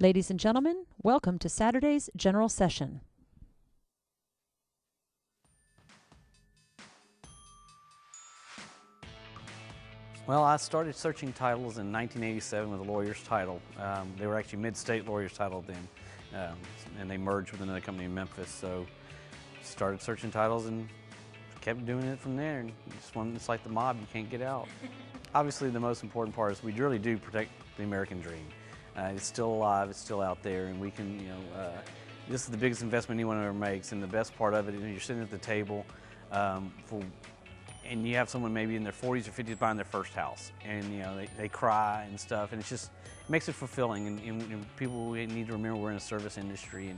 Ladies and gentlemen, welcome to Saturday's General Session. Well, I started searching titles in 1987 with a lawyer's title. They were actually mid-state lawyer's title then, and they merged with another company in Memphis. So started searching titles and kept doing it from there. And it's like the mob, you can't get out. Obviously, the most important part is we really do protect the American dream. It's still alive, it's still out there, and we can, this is the biggest investment anyone ever makes, and the best part of it is you're sitting at the table and you have someone maybe in their 40s or 50s buying their first house, and they cry and stuff, and it makes it fulfilling, and people need to remember we're in a service industry,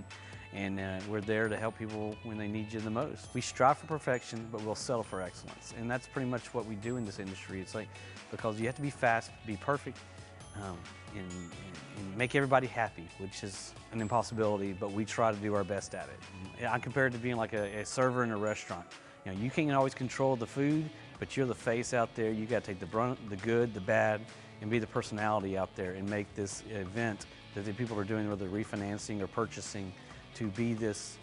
and we're there to help people when they need you the most. We strive for perfection, but we'll settle for excellence, and that's pretty much what we do in this industry. It's like, because you have to be fast, be perfect, and make everybody happy, which is an impossibility, but we try to do our best at it. I compare it to being like a server in a restaurant. You can't always control the food, but you're the face out there. You got to take the brunt, the good, the bad, and be the personality out there and make this event that the people are doing, whether refinancing or purchasing, to be this,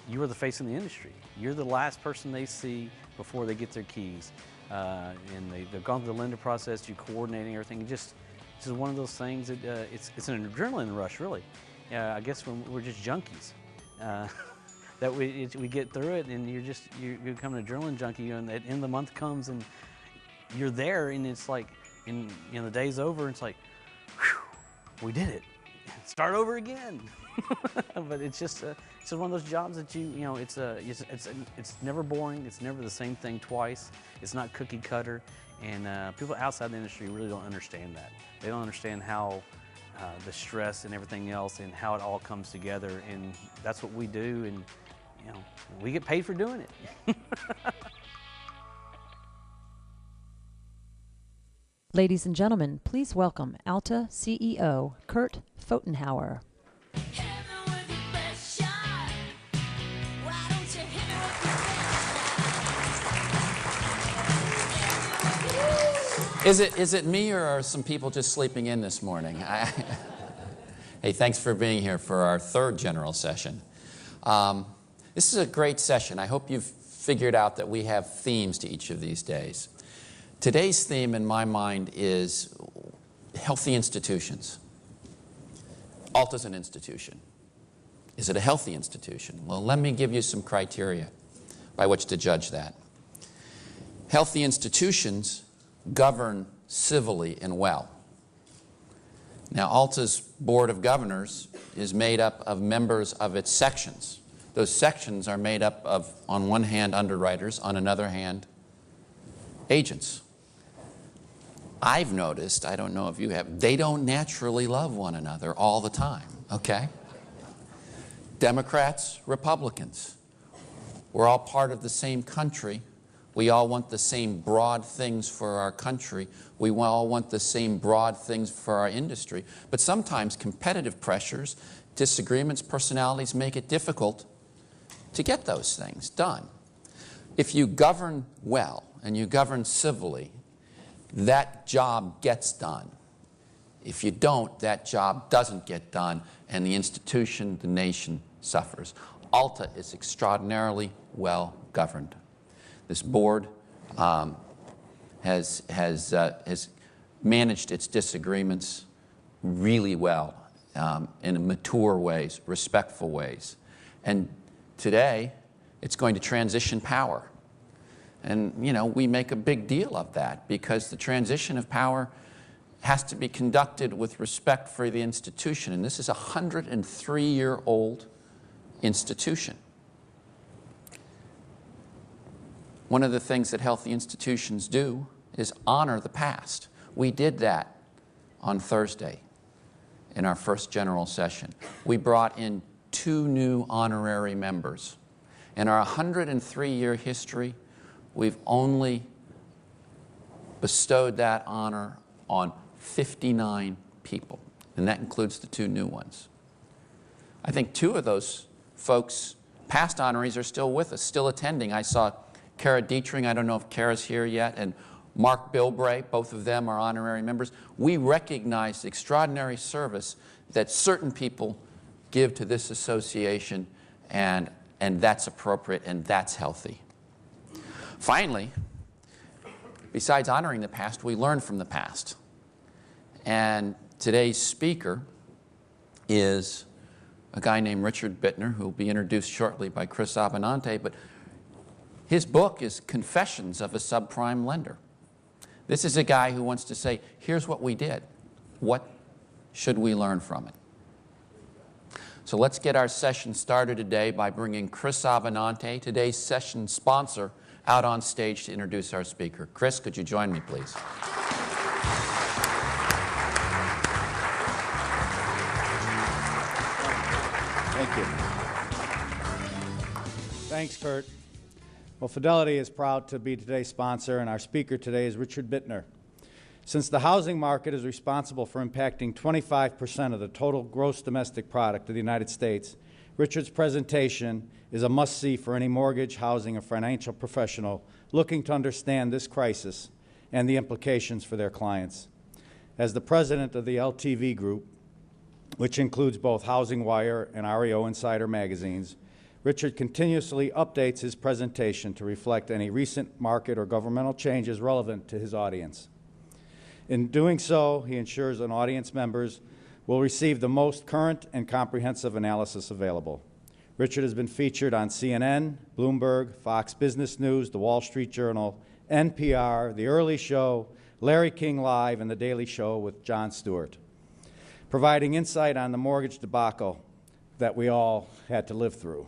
you are the face in the industry. You're the last person they see before they get their keys. And they've gone through the lender process, you're coordinating everything. It's just one of those things that it's an adrenaline rush, really. I guess when we're just junkies. That we get through it, and you become an adrenaline junkie, and at the end of the month comes, and you're there, and it's like, the day's over, and it's like, whew, we did it. Start over again. But it's just one of those jobs that it's never boring. It's never the same thing twice. It's not cookie cutter, and people outside the industry really don't understand that. They don't understand how the stress and everything else, and how it all comes together, and that's what we do, and we get paid for doing it. Ladies and gentlemen, please welcome ALTA CEO Kurt Pfotenhauer. Is it me, or are some people just sleeping in this morning? Hey, thanks for being here for our third general session. This is a great session. I hope you've figured out that we have themes to each of these days. Today's theme in my mind is healthy institutions. ALTA's an institution. Is it a healthy institution? Well, let me give you some criteria by which to judge that. Healthy institutions govern civilly and well. Now, ALTA's Board of Governors is made up of members of its sections. Those sections are made up of, on one hand, underwriters, on another hand, agents. I've noticed, I don't know if you have, they don't naturally love one another all the time, okay? Democrats, Republicans, we're all part of the same country. We all want the same broad things for our country. We all want the same broad things for our industry. But sometimes competitive pressures, disagreements, personalities make it difficult to get those things done. If you govern well and you govern civilly, that job gets done. If you don't, that job doesn't get done, and the institution, the nation, suffers. ALTA is extraordinarily well governed. This board has managed its disagreements really well in mature ways, respectful ways. And today, it's going to transition power. And, we make a big deal of that because the transition of power has to be conducted with respect for the institution. And this is a 103-year-old institution. One of the things that healthy institutions do is honor the past. We did that on Thursday in our first general session. We brought in 2 new honorary members. In our 103-year history, we've only bestowed that honor on 59 people, and that includes the 2 new ones. I think 2 of those folks, past honorees, are still with us, still attending. I saw Kara Dietrich, I don't know if Kara's here yet, and Mark Bilbray, both of them are honorary members. We recognize the extraordinary service that certain people give to this association, and that's appropriate and that's healthy. Finally, besides honoring the past, we learn from the past. And today's speaker is a guy named Richard Bittner, who will be introduced shortly by Chris Abenante, but his book is Confessions of a Subprime Lender. This is a guy who wants to say, here's what we did. What should we learn from it? So let's get our session started today by bringing Chris Abenante, today's session sponsor, out on stage to introduce our speaker. Chris, could you join me, please? Thank you. Thanks, Kurt. Well, Fidelity is proud to be today's sponsor, and our speaker today is Richard Bittner. Since the housing market is responsible for impacting 25% of the total gross domestic product of the United States, Richard's presentation is a must-see for any mortgage, housing, or financial professional looking to understand this crisis and the implications for their clients. As the president of the LTV Group, which includes both Housing Wire and REO Insider magazines, Richard continuously updates his presentation to reflect any recent market or governmental changes relevant to his audience. In doing so, he ensures that audience members will receive the most current and comprehensive analysis available. Richard has been featured on CNN, Bloomberg, Fox Business News, The Wall Street Journal, NPR, The Early Show, Larry King Live, and The Daily Show with Jon Stewart, providing insight on the mortgage debacle that we all had to live through.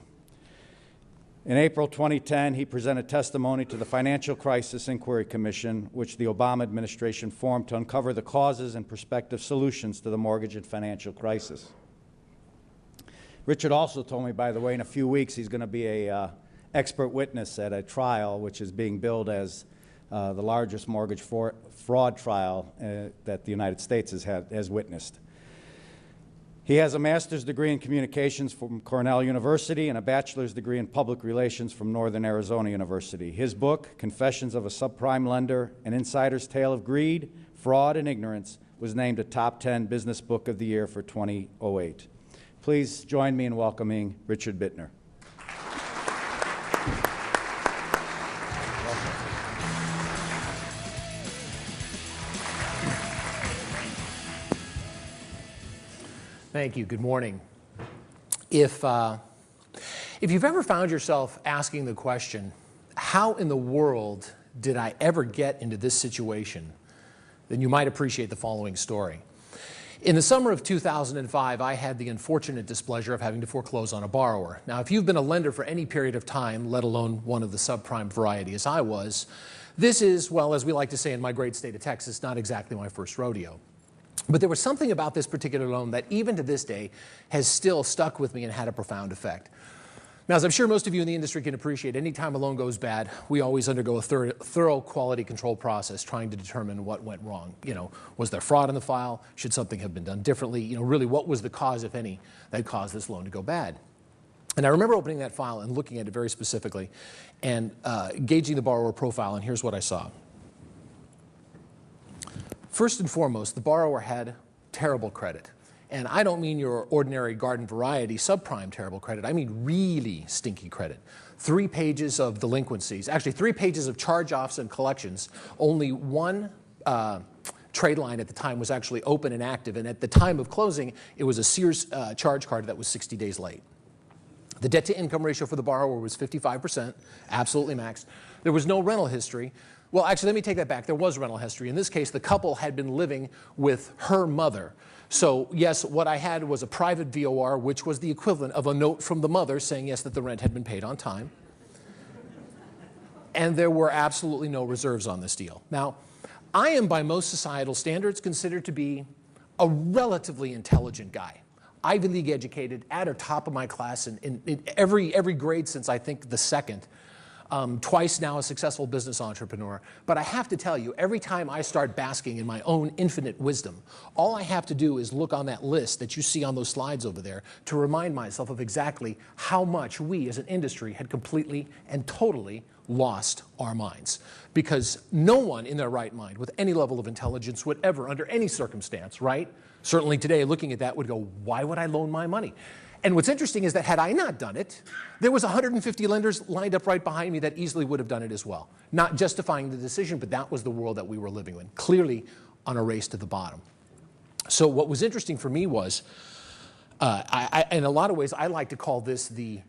In April 2010, he presented testimony to the Financial Crisis Inquiry Commission, which the Obama administration formed to uncover the causes and prospective solutions to the mortgage and financial crisis. Richard also told me, by the way, in a few weeks he's going to be an expert witness at a trial which is being billed as the largest mortgage fraud trial that the United States has witnessed. He has a master's degree in communications from Cornell University and a bachelor's degree in public relations from Northern Arizona University. His book, Confessions of a Subprime Lender, An Insider's Tale of Greed, Fraud, and Ignorance, was named a top 10 business book of the year for 2008. Please join me in welcoming Richard Bittner. Thank you. Good morning. If you've ever found yourself asking the question, how in the world did I ever get into this situation, then you might appreciate the following story. In the summer of 2005, I had the unfortunate displeasure of having to foreclose on a borrower. Now, if you've been a lender for any period of time, let alone one of the subprime variety as I was, this is, well, as we like to say in my great state of Texas, not exactly my first rodeo. But there was something about this particular loan that even to this day has still stuck with me and had a profound effect. Now, as I'm sure most of you in the industry can appreciate, any time a loan goes bad, we always undergo a thorough quality control process trying to determine what went wrong. You know, was there fraud in the file? Should something have been done differently? You know, really, what was the cause, if any, that caused this loan to go bad? And I remember opening that file and looking at it very specifically and gauging the borrower profile, and here's what I saw. First and foremost, the borrower had terrible credit. And I don't mean your ordinary garden variety subprime terrible credit. I mean really stinky credit. 3 pages of delinquencies, actually 3 pages of charge-offs and collections. Only one trade line at the time was actually open and active. And at the time of closing, it was a Sears charge card that was 60 days late. The debt-to-income ratio for the borrower was 55%, absolutely maxed. There was no rental history. Well, actually, let me take that back. There was rental history. In this case, the couple had been living with her mother. So, yes, what I had was a private VOR, which was the equivalent of a note from the mother saying, yes, that the rent had been paid on time. And there were absolutely no reserves on this deal. Now, I am, by most societal standards, considered to be a relatively intelligent guy. Ivy League educated, at or top of my class in every grade since, I think, the second. Twice now a successful business entrepreneur. But I have to tell you, every time I start basking in my own infinite wisdom, all I have to do is look on that list that you see on those slides over there to remind myself of exactly how much we as an industry had completely and totally lost our minds, because no one in their right mind with any level of intelligence would ever, under any circumstance, right? Certainly today, looking at that, would go, why would I loan my money? And what's interesting is that had I not done it, there was 150 lenders lined up right behind me that easily would have done it as well. Not justifying the decision, but that was the world that we were living in, clearly on a race to the bottom. So what was interesting for me was, in a lot of ways, I like to call this the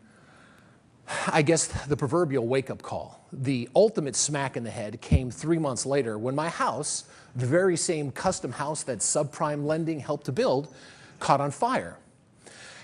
proverbial wake-up call. The ultimate smack in the head came 3 months later when my house, the very same custom house that subprime lending helped to build, caught on fire.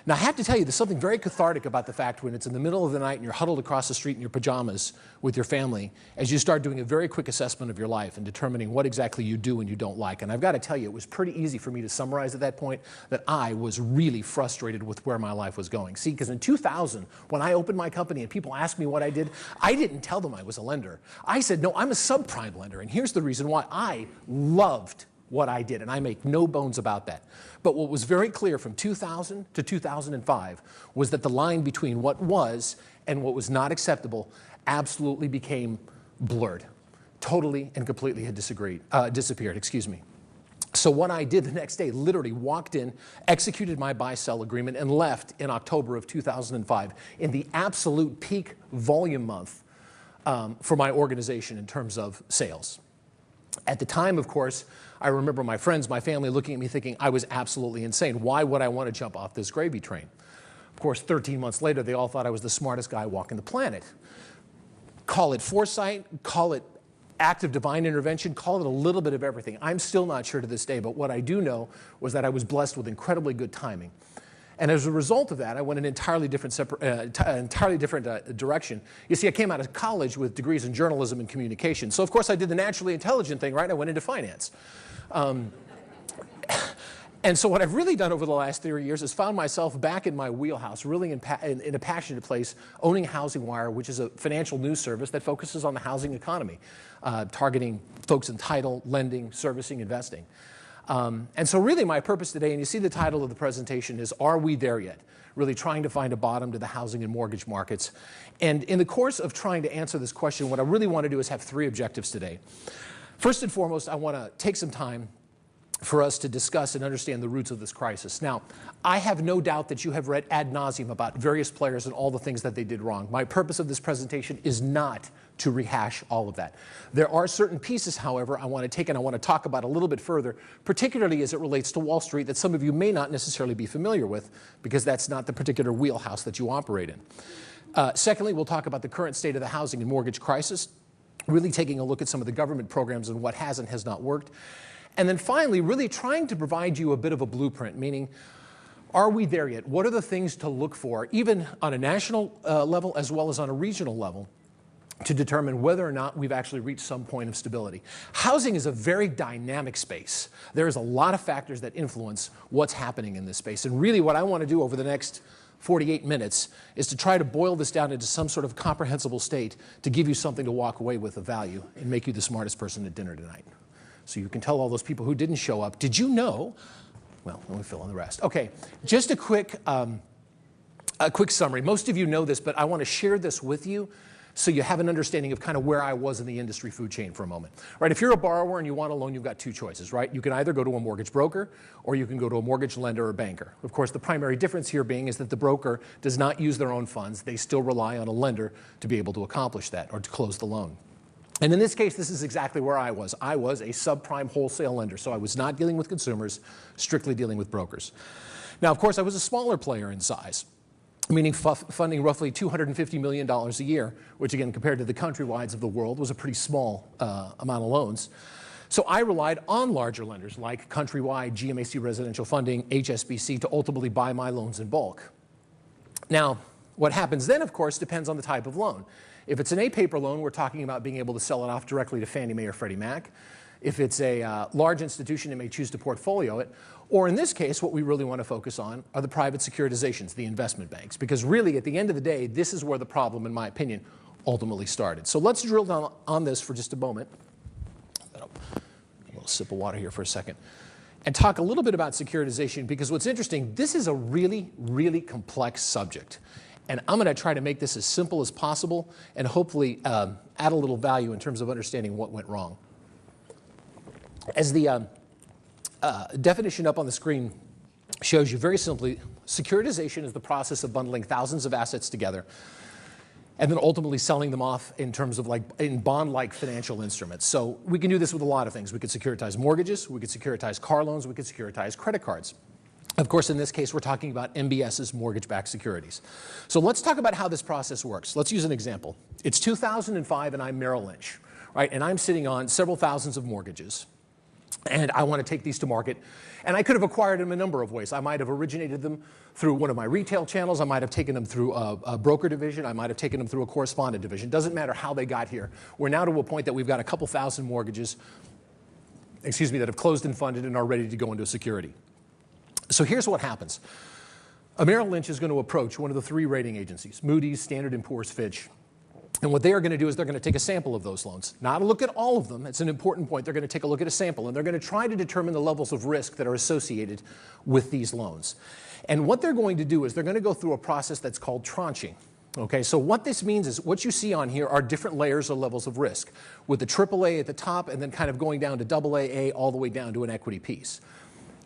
Now, I have to tell you, there's something very cathartic about the fact when it's in the middle of the night and you're huddled across the street in your pajamas with your family as you start doing a very quick assessment of your life and determining what exactly you do and you don't like. And I've got to tell you, it was pretty easy for me to summarize at that point that I was really frustrated with where my life was going. See, because in 2000, when I opened my company and people asked me what I did, I didn't tell them I was a lender. I said, no, I'm a subprime lender. And here's the reason why. I loved what I did, and I make no bones about that. But what was very clear from 2000 to 2005 was that the line between what was and what was not acceptable absolutely became blurred. Totally and completely had disappeared, excuse me. So what I did the next day, literally walked in, executed my buy-sell agreement, and left in October of 2005 in the absolute peak volume month for my organization in terms of sales. At the time, of course, I remember my friends, my family looking at me thinking I was absolutely insane. Why would I want to jump off this gravy train? Of course, 13 months later, they all thought I was the smartest guy walking the planet. Call it foresight, call it active divine intervention, call it a little bit of everything. I'm still not sure to this day, but what I do know was that I was blessed with incredibly good timing. And as a result of that, I went in an entirely different direction. You see, I came out of college with degrees in journalism and communication. So, of course, I did the naturally intelligent thing, right? I went into finance. And so what I've really done over the last 3 years is found myself back in my wheelhouse, really in a passionate place, owning Housing Wire, which is a financial news service that focuses on the housing economy, targeting folks in title, lending, servicing, investing. And so really my purpose today, and you see the title of the presentation, is Are We There Yet? Really trying to find a bottom to the housing and mortgage markets. And in the course of trying to answer this question, what I really want to do is have 3 objectives today. First and foremost, I want to take some time for us to discuss and understand the roots of this crisis. Now, I have no doubt that you have read ad nauseum about various players and all the things that they did wrong. My purpose of this presentation is not to rehash all of that. There are certain pieces, however, I want to take and I want to talk about a little bit further, particularly as it relates to Wall Street, that some of you may not necessarily be familiar with, because that's not the particular wheelhouse that you operate in. Secondly, we'll talk about the current state of the housing and mortgage crisis, really taking a look at some of the government programs and what has and has not worked. And then finally, really trying to provide you a bit of a blueprint, meaning, are we there yet? What are the things to look for, even on a national level as well as on a regional level, to determine whether or not we've actually reached some point of stability? Housing is a very dynamic space. There's a lot of factors that influence what's happening in this space. And really what I want to do over the next 48 minutes is to try to boil this down into some sort of comprehensible state to give you something to walk away with of value and make you the smartest person at dinner tonight. So you can tell all those people who didn't show up, did you know? Well, let me fill in the rest. Okay, just a quick summary. Most of you know this, but I want to share this with you so you have an understanding of kind of where I was in the industry food chain for a moment. Right, if you're a borrower and you want a loan, you've got 2 choices, right? You can either go to a mortgage broker or you can go to a mortgage lender or banker. Of course, the primary difference here being is that the broker does not use their own funds. They still rely on a lender to be able to accomplish that or to close the loan. And in this case, this is exactly where I was. I was a subprime wholesale lender, so I was not dealing with consumers, strictly dealing with brokers. Now, of course, I was a smaller player in size, meaning funding roughly $250 million a year, which again, compared to the countrywides of the world, was a pretty small amount of loans. So I relied on larger lenders like Countrywide, GMAC Residential Funding, HSBC to ultimately buy my loans in bulk. Now, what happens then, of course, depends on the type of loan. If it's an A-paper loan, we're talking about being able to sell it off directly to Fannie Mae or Freddie Mac. If it's a large institution, it may choose to portfolio it. Or in this case, what we really want to focus on are the private securitizations, the investment banks. Because really, at the end of the day, this is where the problem, in my opinion, ultimately started. So let's drill down on this for just a moment. A little sip of water here for a second. And talk a little bit about securitization, because what's interesting, this is a really, really complex subject. And I'm going to try to make this as simple as possible and hopefully add a little value in terms of understanding what went wrong. As the definition up on the screen shows you very simply, securitization is the process of bundling thousands of assets together and then ultimately selling them off in terms of like in bond-like financial instruments. So we can do this with a lot of things. We could securitize mortgages, we could securitize car loans, we could securitize credit cards. Of course, in this case, we're talking about MBS's mortgage-backed securities. So let's talk about how this process works. Let's use an example. It's 2005 and I'm Merrill Lynch, right? And I'm sitting on several thousands of mortgages. And I want to take these to market. And I could have acquired them a number of ways. I might have originated them through one of my retail channels. I might have taken them through a broker division. I might have taken them through a correspondent division. Doesn't matter how they got here. We're now to a point that we've got a couple thousand mortgages, that have closed and funded and are ready to go into a security. So here's what happens. A Merrill Lynch is going to approach one of the three rating agencies, Moody's, Standard & Poor's, Fitch. And what they are going to do is they're going to take a sample of those loans. Not a look at all of them. It's an important point. They're going to take a look at a sample, and they're going to try to determine the levels of risk that are associated with these loans. And what they're going to do is they're going to go through a process that's called tranching. Okay, so what this means is what you see on here are different layers or levels of risk, with the AAA at the top and then kind of going down to AA, all the way down to an equity piece.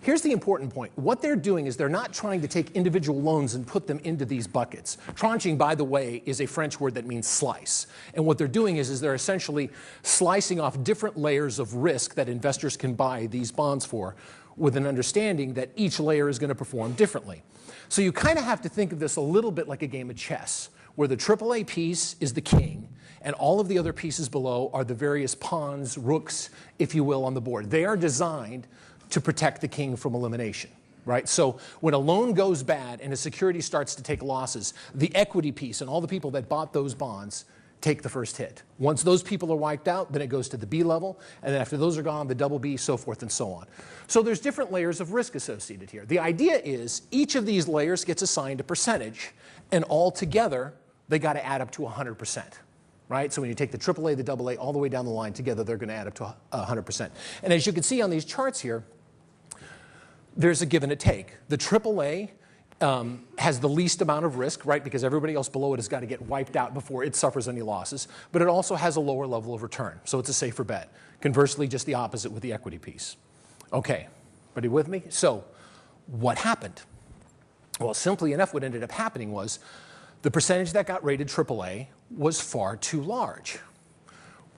Here's the important point. What they're doing is they're not trying to take individual loans and put them into these buckets. Tranching, by the way, is a French word that means slice. And what they're doing is they're essentially slicing off different layers of risk that investors can buy these bonds for, with an understanding that each layer is going to perform differently. So you kind of have to think of this a little bit like a game of chess, where the AAA piece is the king, and all of the other pieces below are the various pawns, rooks, if you will, on the board. They are designed to protect the king from elimination, right? So when a loan goes bad and a security starts to take losses, the equity piece and all the people that bought those bonds take the first hit. Once those people are wiped out, then it goes to the B level, and then after those are gone, the double B, so forth and so on. So there's different layers of risk associated here. The idea is each of these layers gets assigned a percentage, and all together, they got to add up to 100%. Right? So when you take the AAA, the AA, all the way down the line together, they're going to add up to 100%. And as you can see on these charts here, there's a give and a take. The AAA has the least amount of risk, right? Because everybody else below it has got to get wiped out before it suffers any losses. But it also has a lower level of return. So it's a safer bet. Conversely, just the opposite with the equity piece. Okay, everybody with me? So what happened? Well, simply enough, what ended up happening was the percentage that got rated AAA was far too large,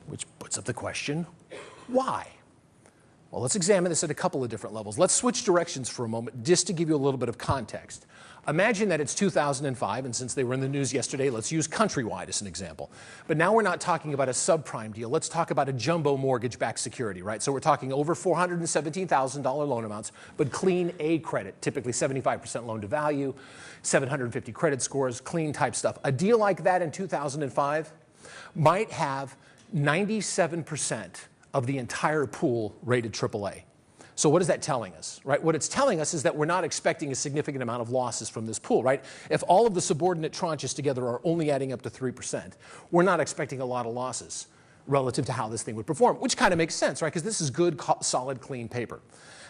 which puts up the question, why? Well, let's examine this at a couple of different levels. Let's switch directions for a moment just to give you a little bit of context. Imagine that it's 2005, and since they were in the news yesterday, let's use Countrywide as an example. But now we're not talking about a subprime deal. Let's talk about a jumbo mortgage-backed security, right? So we're talking over $417,000 loan amounts, but clean A credit, typically 75% loan to value, 750 credit scores, clean type stuff. A deal like that in 2005 might have 97% of the entire pool rated AAA. So what is that telling us, right? What it's telling us is that we're not expecting a significant amount of losses from this pool, right? If all of the subordinate tranches together are only adding up to 3%, we're not expecting a lot of losses relative to how this thing would perform, which kind of makes sense, right? Because this is good, solid, clean paper.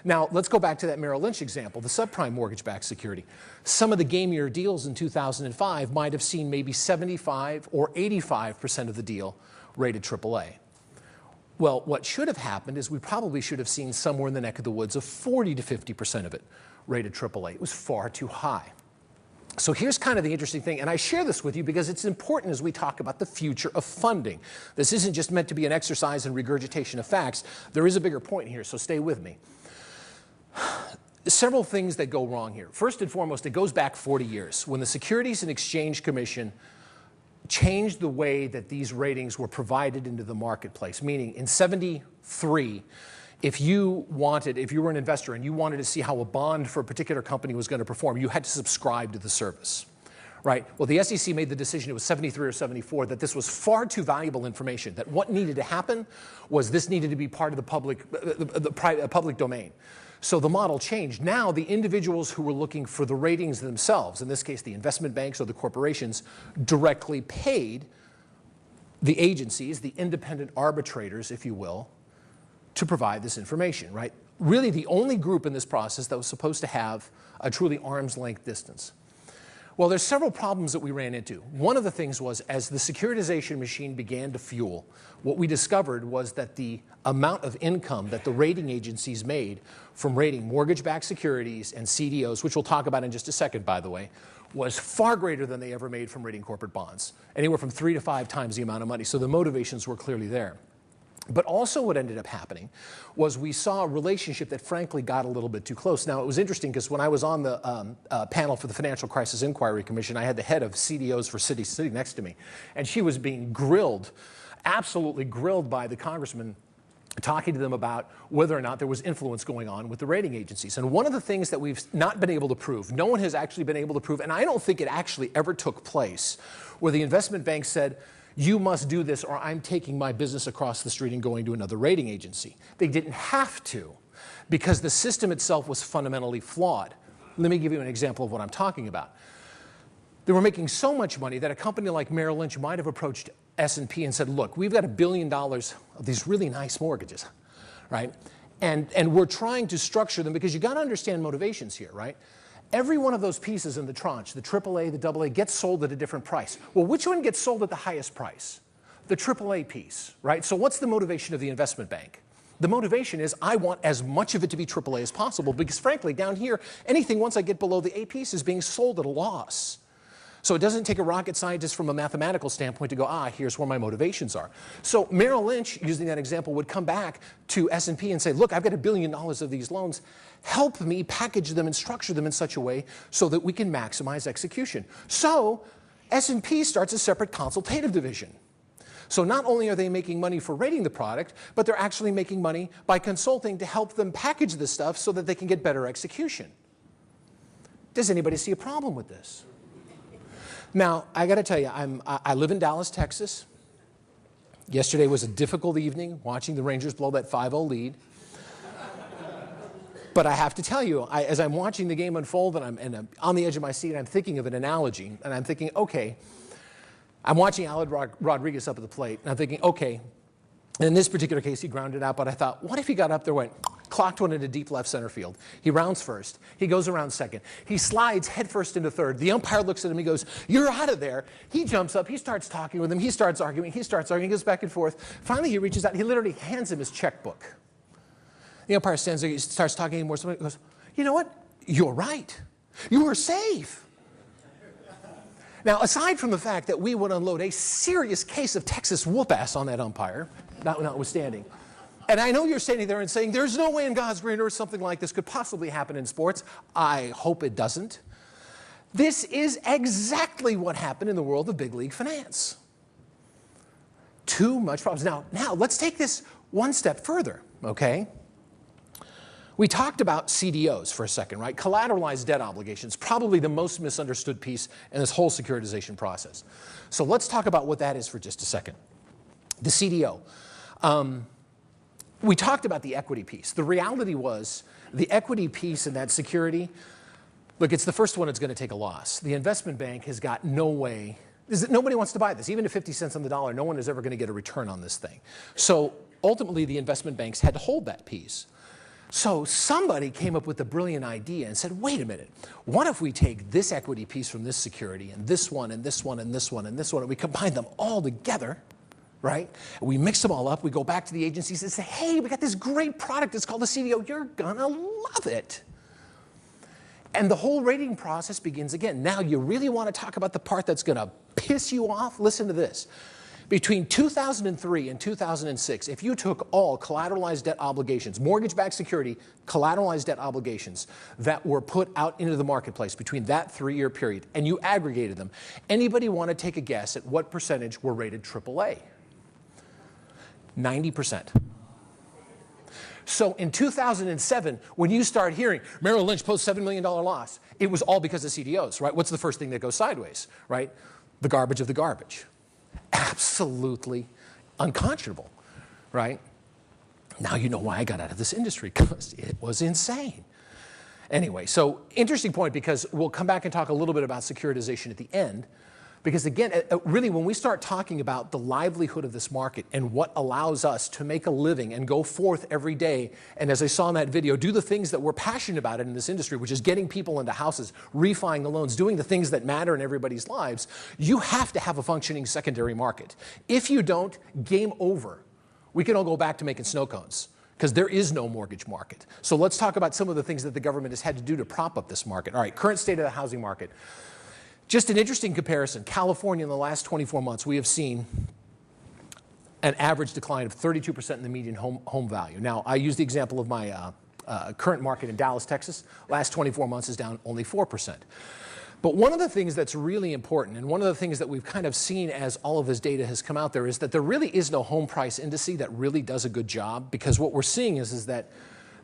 Now, let's go back to that Merrill Lynch example, the subprime mortgage-backed security. Some of the gamier deals in 2005 might have seen maybe 75 or 85% of the deal rated AAA. Well, what should have happened is we probably should have seen somewhere in the neck of the woods of 40 to 50% of it rated AAA. It was far too high. So here's kind of the interesting thing, and I share this with you because it's important as we talk about the future of funding. This isn't just meant to be an exercise in regurgitation of facts. There is a bigger point here, so stay with me. Several things that go wrong here. First and foremost, it goes back 40 years when the Securities and Exchange Commission changed the way that these ratings were provided into the marketplace. Meaning, in '73, if you were an investor and you wanted to see how a bond for a particular company was going to perform, you had to subscribe to the service. Right? Well, the SEC made the decision, it was 73 or 74, that this was far too valuable information, that what needed to happen was this needed to be part of the public domain. So the model changed. Now the individuals who were looking for the ratings themselves, in this case the investment banks or the corporations, directly paid the agencies, the independent arbitrators, if you will, to provide this information, right? Really the only group in this process that was supposed to have a truly arm's length distance. Well, there's several problems that we ran into. One of the things was, as the securitization machine began to fuel, what we discovered was that the amount of income that the rating agencies made from rating mortgage-backed securities and CDOs, which we'll talk about in just a second, by the way, was far greater than they ever made from rating corporate bonds, anywhere from 3 to 5 times the amount of money. So the motivations were clearly there. But also what ended up happening was we saw a relationship that frankly got a little bit too close. Now, it was interesting because when I was on the panel for the Financial Crisis Inquiry Commission, I had the head of CDOs for cities sitting next to me, and she was being grilled, absolutely grilled by the congressman, talking to them about whether or not there was influence going on with the rating agencies. And one of the things that we've not been able to prove, no one has actually been able to prove, and I don't think it actually ever took place, where the investment bank said, you must do this or I'm taking my business across the street and going to another rating agency. They didn't have to because the system itself was fundamentally flawed. Let me give you an example of what I'm talking about. They were making so much money that a company like Merrill Lynch might have approached S&P and said, look, we've got $1 billion of these really nice mortgages, right? And we're trying to structure them because you got to understand motivations here, right? Every one of those pieces in the tranche, the AAA, the AA, gets sold at a different price. Well, which one gets sold at the highest price? The AAA piece, right? So what's the motivation of the investment bank? The motivation is I want as much of it to be AAA as possible because frankly, down here, anything once I get below the A piece is being sold at a loss. So it doesn't take a rocket scientist from a mathematical standpoint to go, here's where my motivations are. So Merrill Lynch, using that example, would come back to S&P and say, look, I've got $1 billion of these loans. Help me package them and structure them in such a way so that we can maximize execution. So S&P starts a separate consultative division. So not only are they making money for rating the product, but they're actually making money by consulting to help them package the stuff so that they can get better execution. Does anybody see a problem with this? Now, I got to tell you, I live in Dallas, Texas. Yesterday was a difficult evening watching the Rangers blow that 5-0 lead. But I have to tell you, as I'm watching the game unfold and I'm on the edge of my seat, I'm thinking of an analogy. And I'm thinking, okay, I'm watching Aled Rodriguez up at the plate. And I'm thinking, okay, in this particular case, he grounded out. But I thought, what if he got up there, clocked one into deep left center field? He rounds first. He goes around second. He slides headfirst into third. The umpire looks at him. He goes, you're out of there. He jumps up. He starts talking with him. He starts arguing. He goes back and forth. Finally, he reaches out. He literally hands him his checkbook. The umpire stands there. He starts talking anymore. Somebody goes, you know what? You're right. You were safe. Now, aside from the fact that we would unload a serious case of Texas whoop-ass on that umpire, notwithstanding, and I know you're standing there and saying, there's no way in God's green earth something like this could possibly happen in sports. I hope it doesn't. This is exactly what happened in the world of big league finance. Too much problems. Now let's take this one step further, okay? We talked about CDOs for a second, right? Collateralized debt obligations, probably the most misunderstood piece in this whole securitization process. So let's talk about what that is for just a second. The CDO. We talked about the equity piece. The reality was the equity piece in that security, look, it's the first one that's going to take a loss. The investment bank has got no way. Nobody wants to buy this. Even at 50 cents on the dollar, no one is ever going to get a return on this thing. So ultimately, the investment banks had to hold that piece. So somebody came up with a brilliant idea and said, wait a minute, what if we take this equity piece from this security and this one and this one and this one and this one, and we combine them all together, right? We mix them all up. We go back to the agencies and say, hey, we got this great product. It's called the CDO. You're going to love it. And the whole rating process begins again. Now, you really want to talk about the part that's going to piss you off? Listen to this. Between 2003 and 2006, if you took all collateralized debt obligations, mortgage-backed security, collateralized debt obligations that were put out into the marketplace between that 3-year period, and you aggregated them, anybody want to take a guess at what percentage were rated AAA? 90%. So in 2007, when you start hearing Merrill Lynch posts $7 million loss, it was all because of CDOs, right? What's the first thing that goes sideways, right? The garbage of the garbage. Absolutely unconscionable, right? Now you know why I got out of this industry, because it was insane. Anyway, so interesting point, because we'll come back and talk a little bit about securitization at the end. Because again, really, when we start talking about the livelihood of this market and what allows us to make a living and go forth every day, and as I saw in that video, do the things that we're passionate about in this industry, which is getting people into houses, refining the loans, doing the things that matter in everybody's lives, you have to have a functioning secondary market. If you don't, game over. We can all go back to making snow cones, because there is no mortgage market. So let's talk about some of the things that the government has had to do to prop up this market. All right, current state of the housing market. Just an interesting comparison. California in the last 24 months, we have seen an average decline of 32% in the median home value. Now, I use the example of my current market in Dallas, Texas. Last 24 months is down only 4%. But one of the things that's really important, and one of the things that we've kind of seen as all of this data has come out there, is that there really is no home price indice that really does a good job, because what we're seeing is that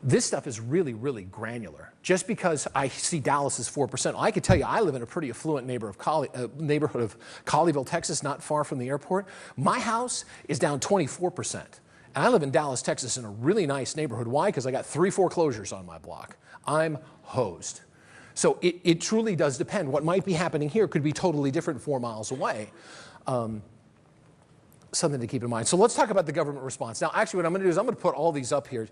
this stuff is really, really granular. Just because I see Dallas is 4%, I can tell you I live in a pretty affluent neighborhood of Colleyville, Texas, not far from the airport. My house is down 24%. And I live in Dallas, Texas, in a really nice neighborhood. Why? Because I got 3 foreclosures on my block. I'm hosed. So it truly does depend. What might be happening here could be totally different 4 miles away. Something to keep in mind. So let's talk about the government response. Now, actually, what I'm going to do is I'm going to put all these up here.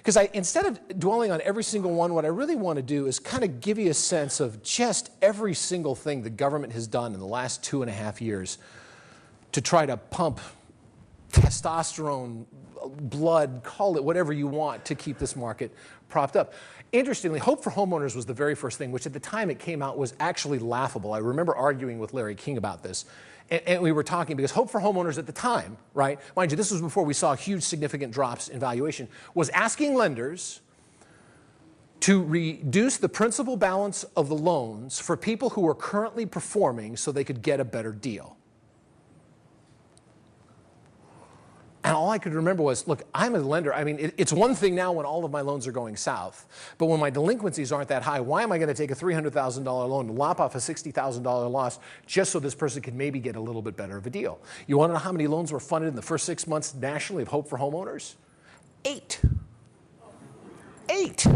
Because instead of dwelling on every single one, what I really want to do is kind of give you a sense of just every single thing the government has done in the last 2.5 years to try to pump testosterone, blood, call it whatever you want, to keep this market propped up. Interestingly, Hope for Homeowners was the very first thing, which at the time it came out was actually laughable. I remember arguing with Larry King about this. And we were talking because Hope for Homeowners at the time, right, mind you, this was before we saw huge significant drops in valuation, was asking lenders to reduce the principal balance of the loans for people who were currently performing so they could get a better deal. And all I could remember was, look, I'm a lender. I mean, it's one thing now when all of my loans are going south, but when my delinquencies aren't that high, why am I going to take a $300,000 loan and lop off a $60,000 loss just so this person could maybe get a little bit better of a deal? You want to know how many loans were funded in the first 6 months nationally of Hope for Homeowners? 8. 8.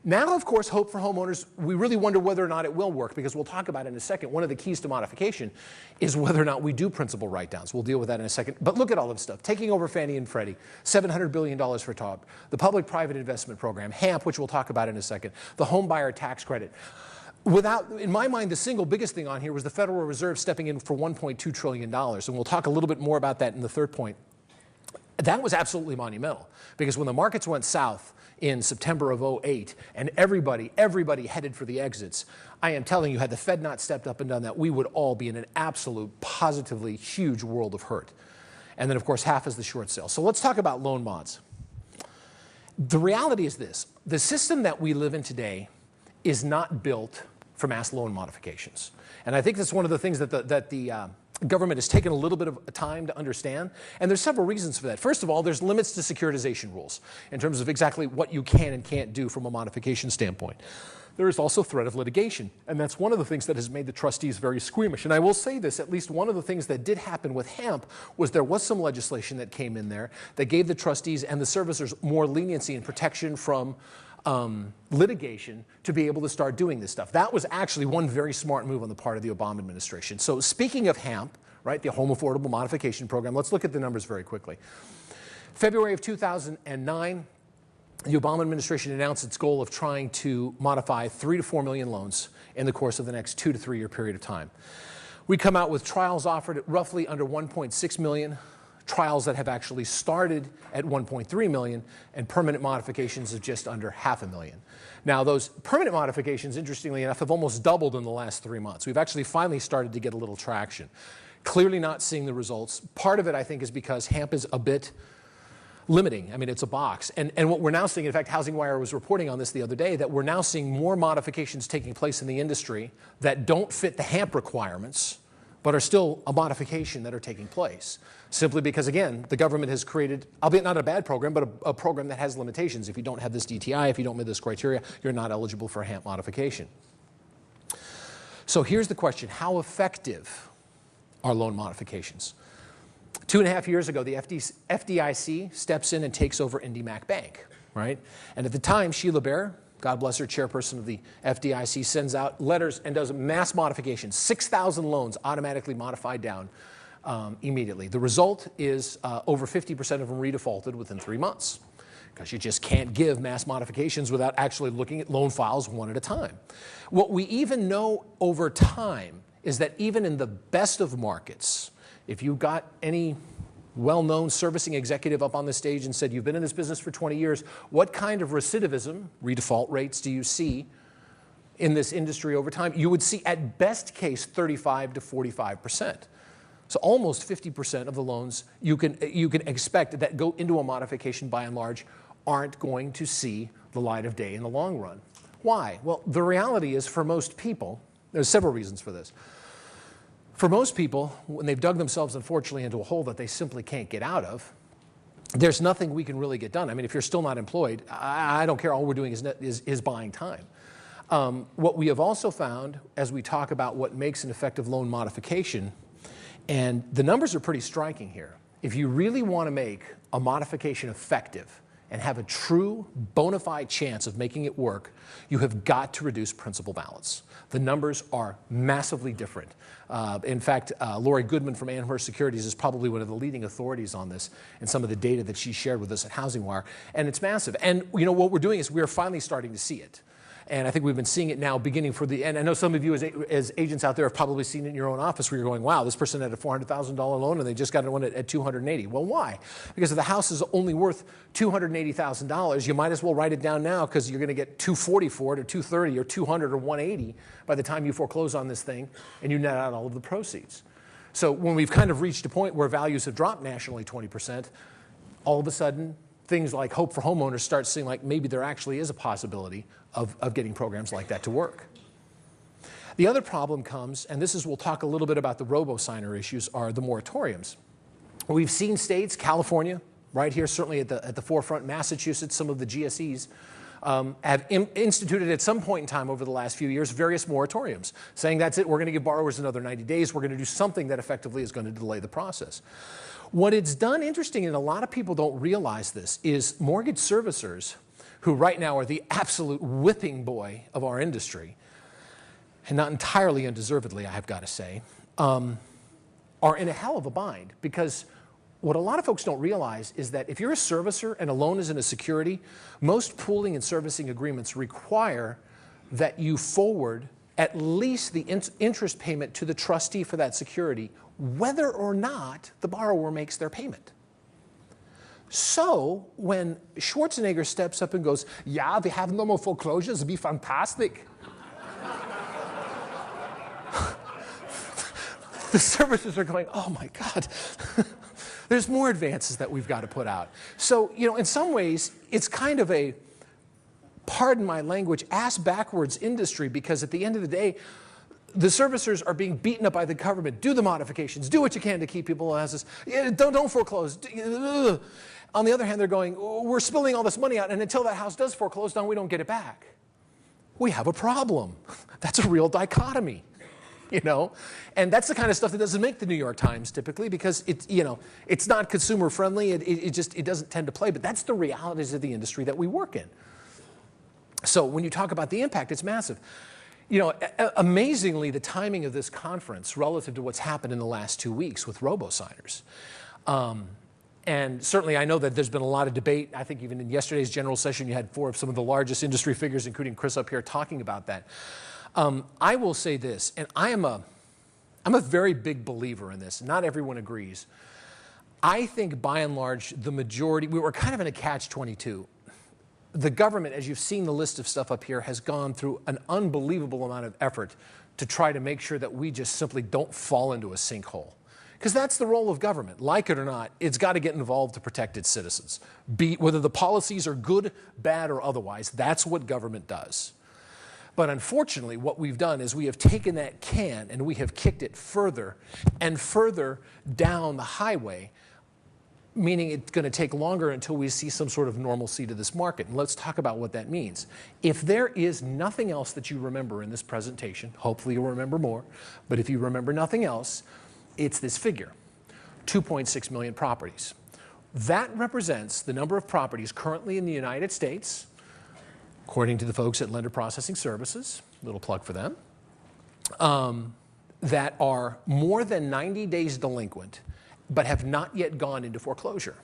Now, of course, Hope for Homeowners, we really wonder whether or not it will work, because we'll talk about it in a second. One of the keys to modification is whether or not we do principal write-downs. We'll deal with that in a second. But look at all of this stuff. Taking over Fannie and Freddie, $700 billion for TARP, the Public-Private Investment Program, HAMP, which we'll talk about in a second, the Home Buyer Tax Credit. In my mind, the single biggest thing on here was the Federal Reserve stepping in for $1.2 trillion. And we'll talk a little bit more about that in the third point. That was absolutely monumental, because when the markets went south in September of 2008 and everybody headed for the exits, I am telling you, had the Fed not stepped up and done that, we would all be in an absolute, positively huge world of hurt. And then, of course, half is the short sale. So let's talk about loan mods. The reality is this. The system that we live in today is not built for mass loan modifications. And I think that's one of the things that the government has taken a little bit of time to understand, and there's several reasons for that. First of all, there's limits to securitization rules in terms of exactly what you can and can't do from a modification standpoint. There is also threat of litigation, and that's one of the things that has made the trustees very squeamish. And I will say this, at least one of the things that did happen with HAMP was there was some legislation that came in there that gave the trustees and the servicers more leniency and protection from litigation to be able to start doing this stuff. That was actually one very smart move on the part of the Obama administration. So speaking of HAMP, right, the Home Affordable Modification Program, let's look at the numbers very quickly. February of 2009, the Obama administration announced its goal of trying to modify 3 to 4 million loans in the course of the next 2 to 3 year period of time. We come out with trials offered at roughly under 1.6 million. Trials that have actually started at 1.3 million, and permanent modifications of just under 500,000. Now, those permanent modifications, interestingly enough, have almost doubled in the last 3 months. We've actually finally started to get a little traction. Clearly not seeing the results. Part of it, I think, is because HAMP is a bit limiting. I mean, it's a box. And what we're now seeing, in fact, Housing Wire was reporting on this the other day, that we're now seeing more modifications taking place in the industry that don't fit the HAMP requirements, but are still a modification that are taking place. Simply because, again, the government has created, albeit not a bad program, but a program that has limitations. If you don't have this DTI, if you don't meet this criteria, you're not eligible for a HAMP modification. So here's the question. How effective are loan modifications? 2.5 years ago, the FDIC steps in and takes over IndyMac Bank, right? And at the time, Sheila Bair, God bless her, chairperson of the FDIC, sends out letters and does mass modifications. 6,000 loans automatically modified down immediately. The result is over 50% of them redefaulted within 3 months, because you just can't give mass modifications without actually looking at loan files one at a time. What we even know over time is that even in the best of markets, if you got any well-known servicing executive up on the stage and said, you've been in this business for 20 years, what kind of recidivism, redefault rates, do you see in this industry over time? You would see at best case 35 to 45%. So almost 50% of the loans you can expect that go into a modification by and large aren't going to see the light of day in the long run. Why? Well, the reality is for most people, there's several reasons for this. For most people, when they've dug themselves, unfortunately, into a hole that they simply can't get out of, there's nothing we can really get done. I mean, if you're still not employed, I don't care. All we're doing is buying time. What we have also found, as we talk about what makes an effective loan modification, and the numbers are pretty striking here. If you really want to make a modification effective and have a true bona fide chance of making it work, you have got to reduce principal balance. The numbers are massively different. In fact, Lori Goodman from Amherst Securities is probably one of the leading authorities on this and some of the data that she shared with us at Housing Wire, and it's massive. And you know what we're doing is we're finally starting to see it. And I think we've been seeing it now beginning for the end. I know some of you as agents out there have probably seen it in your own office where you're going, wow, this person had a $400,000 loan and they just got one at $280,000. Well, why? Because if the house is only worth $280,000, you might as well write it down now because you're going to get $240,000 for it, or $230,000 or $200,000 or $180,000 by the time you foreclose on this thing and you net out all of the proceeds. So when we've kind of reached a point where values have dropped nationally 20%, all of a sudden things like Hope for Homeowners start seeing like maybe there actually is a possibility of getting programs like that to work. The other problem comes, and this is, we'll talk a little bit about the robo-signer issues, are the moratoriums. We've seen states, California, right here, certainly at the forefront, Massachusetts, some of the GSEs, have instituted at some point in time over the last few years various moratoriums, saying that's it, we're going to give borrowers another 90 days, we're going to do something that effectively is going to delay the process. What it's done, interesting, and a lot of people don't realize this, is mortgage servicers, who right now are the absolute whipping boy of our industry, and not entirely undeservedly, I have got to say, are in a hell of a bind. Because what a lot of folks don't realize is that if you're a servicer and a loan isn't a security, most pooling and servicing agreements require that you forward at least the interest payment to the trustee for that security, whether or not the borrower makes their payment. So when Schwarzenegger steps up and goes, yeah, we have no more foreclosures, it'd be fantastic. The servicers are going, oh my God. There's more advances that we've got to put out. So, you know, in some ways, it's kind of a, pardon my language, ass-backwards industry, because at the end of the day, the servicers are being beaten up by the government. Do the modifications. Do what you can to keep people in houses. Yeah, don't foreclose. On the other hand, they're going, we're spilling all this money out, and until that house does foreclose down, we don't get it back. We have a problem. That's a real dichotomy, you know? And that's the kind of stuff that doesn't make the New York Times typically, because it's, you know, it's not consumer friendly. It doesn't tend to play, but that's the realities of the industry that we work in. So when you talk about the impact, it's massive. You know, amazingly, the timing of this conference relative to what's happened in the last 2 weeks with robo-signers. And certainly I know that there's been a lot of debate. I think even in yesterday's general session, you had 4 of some of the largest industry figures, including Chris up here, talking about that. I will say this, and I'm a very big believer in this. Not everyone agrees. I think by and large, the majority, we were kind of in a catch-22. The government, as you've seen the list of stuff up here, has gone through an unbelievable amount of effort to try to make sure that we just simply don't fall into a sinkhole. Because that's the role of government. Like it or not, it's got to get involved to protect its citizens. Whether the policies are good, bad, or otherwise, that's what government does. But unfortunately, what we've done is we have taken that can and we have kicked it further and further down the highway, meaning it's going to take longer until we see some sort of normalcy to this market. And let's talk about what that means. If there is nothing else that you remember in this presentation, hopefully you'll remember more, but if you remember nothing else, it's this figure, 2.6 million properties. That represents the number of properties currently in the United States according to the folks at Lender Processing Services, little plug for them, that are more than 90 days delinquent but have not yet gone into foreclosure.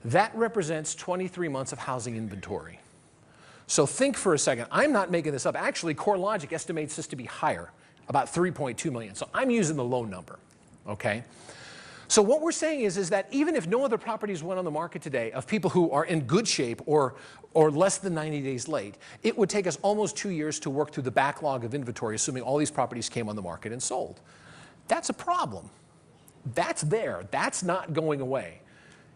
That represents 23 months of housing inventory. So think for a second. I'm not making this up. Actually, CoreLogic estimates this to be higher, about 3.2 million. So I'm using the low number, okay? So what we're saying is that even if no other properties went on the market today of people who are in good shape or less than 90 days late, it would take us almost 2 years to work through the backlog of inventory, assuming all these properties came on the market and sold. That's a problem. That's there. That's not going away.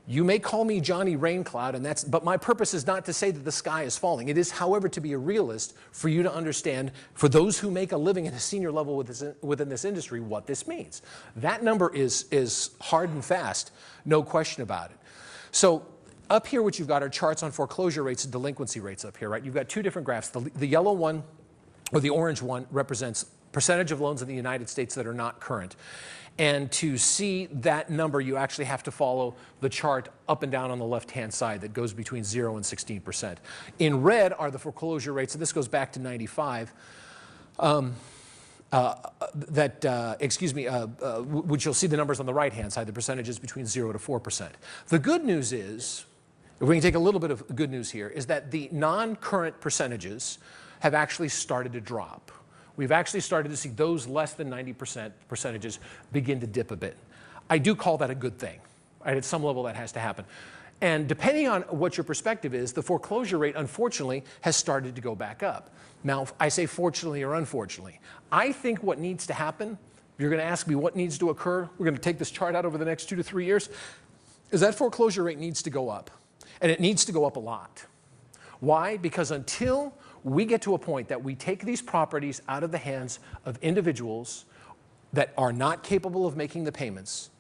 You may call me Johnny Raincloud, but my purpose is not to say that the sky is falling. It is, however, to be a realist for you to understand, for those who make a living at a senior level within this industry, what this means. That number is hard and fast, no question about it. So up here, what you've got are charts on foreclosure rates and delinquency rates up here, right? You've got two different graphs. The yellow one, or the orange one, represents percentage of loans in the United States that are not current. And to see that number, you actually have to follow the chart up and down on the left-hand side that goes between 0 and 16%. In red are the foreclosure rates, and this goes back to 95, which you'll see the numbers on the right-hand side, the percentages between 0 to 4%. The good news is, if we can take a little bit of good news here, is that the non-current percentages have actually started to drop. We've actually started to see those less than 90% percentages begin to dip a bit. I do call that a good thing. Right? At some level, that has to happen. And depending on what your perspective is, the foreclosure rate, unfortunately, has started to go back up. Now, I say fortunately or unfortunately. I think what needs to happen, if you're going to ask me what needs to occur, we're going to take this chart out over the next 2 to 3 years, is that foreclosure rate needs to go up. And it needs to go up a lot. Why? Because until we get to a point that we take these properties out of the hands of individuals that are not capable of making the payments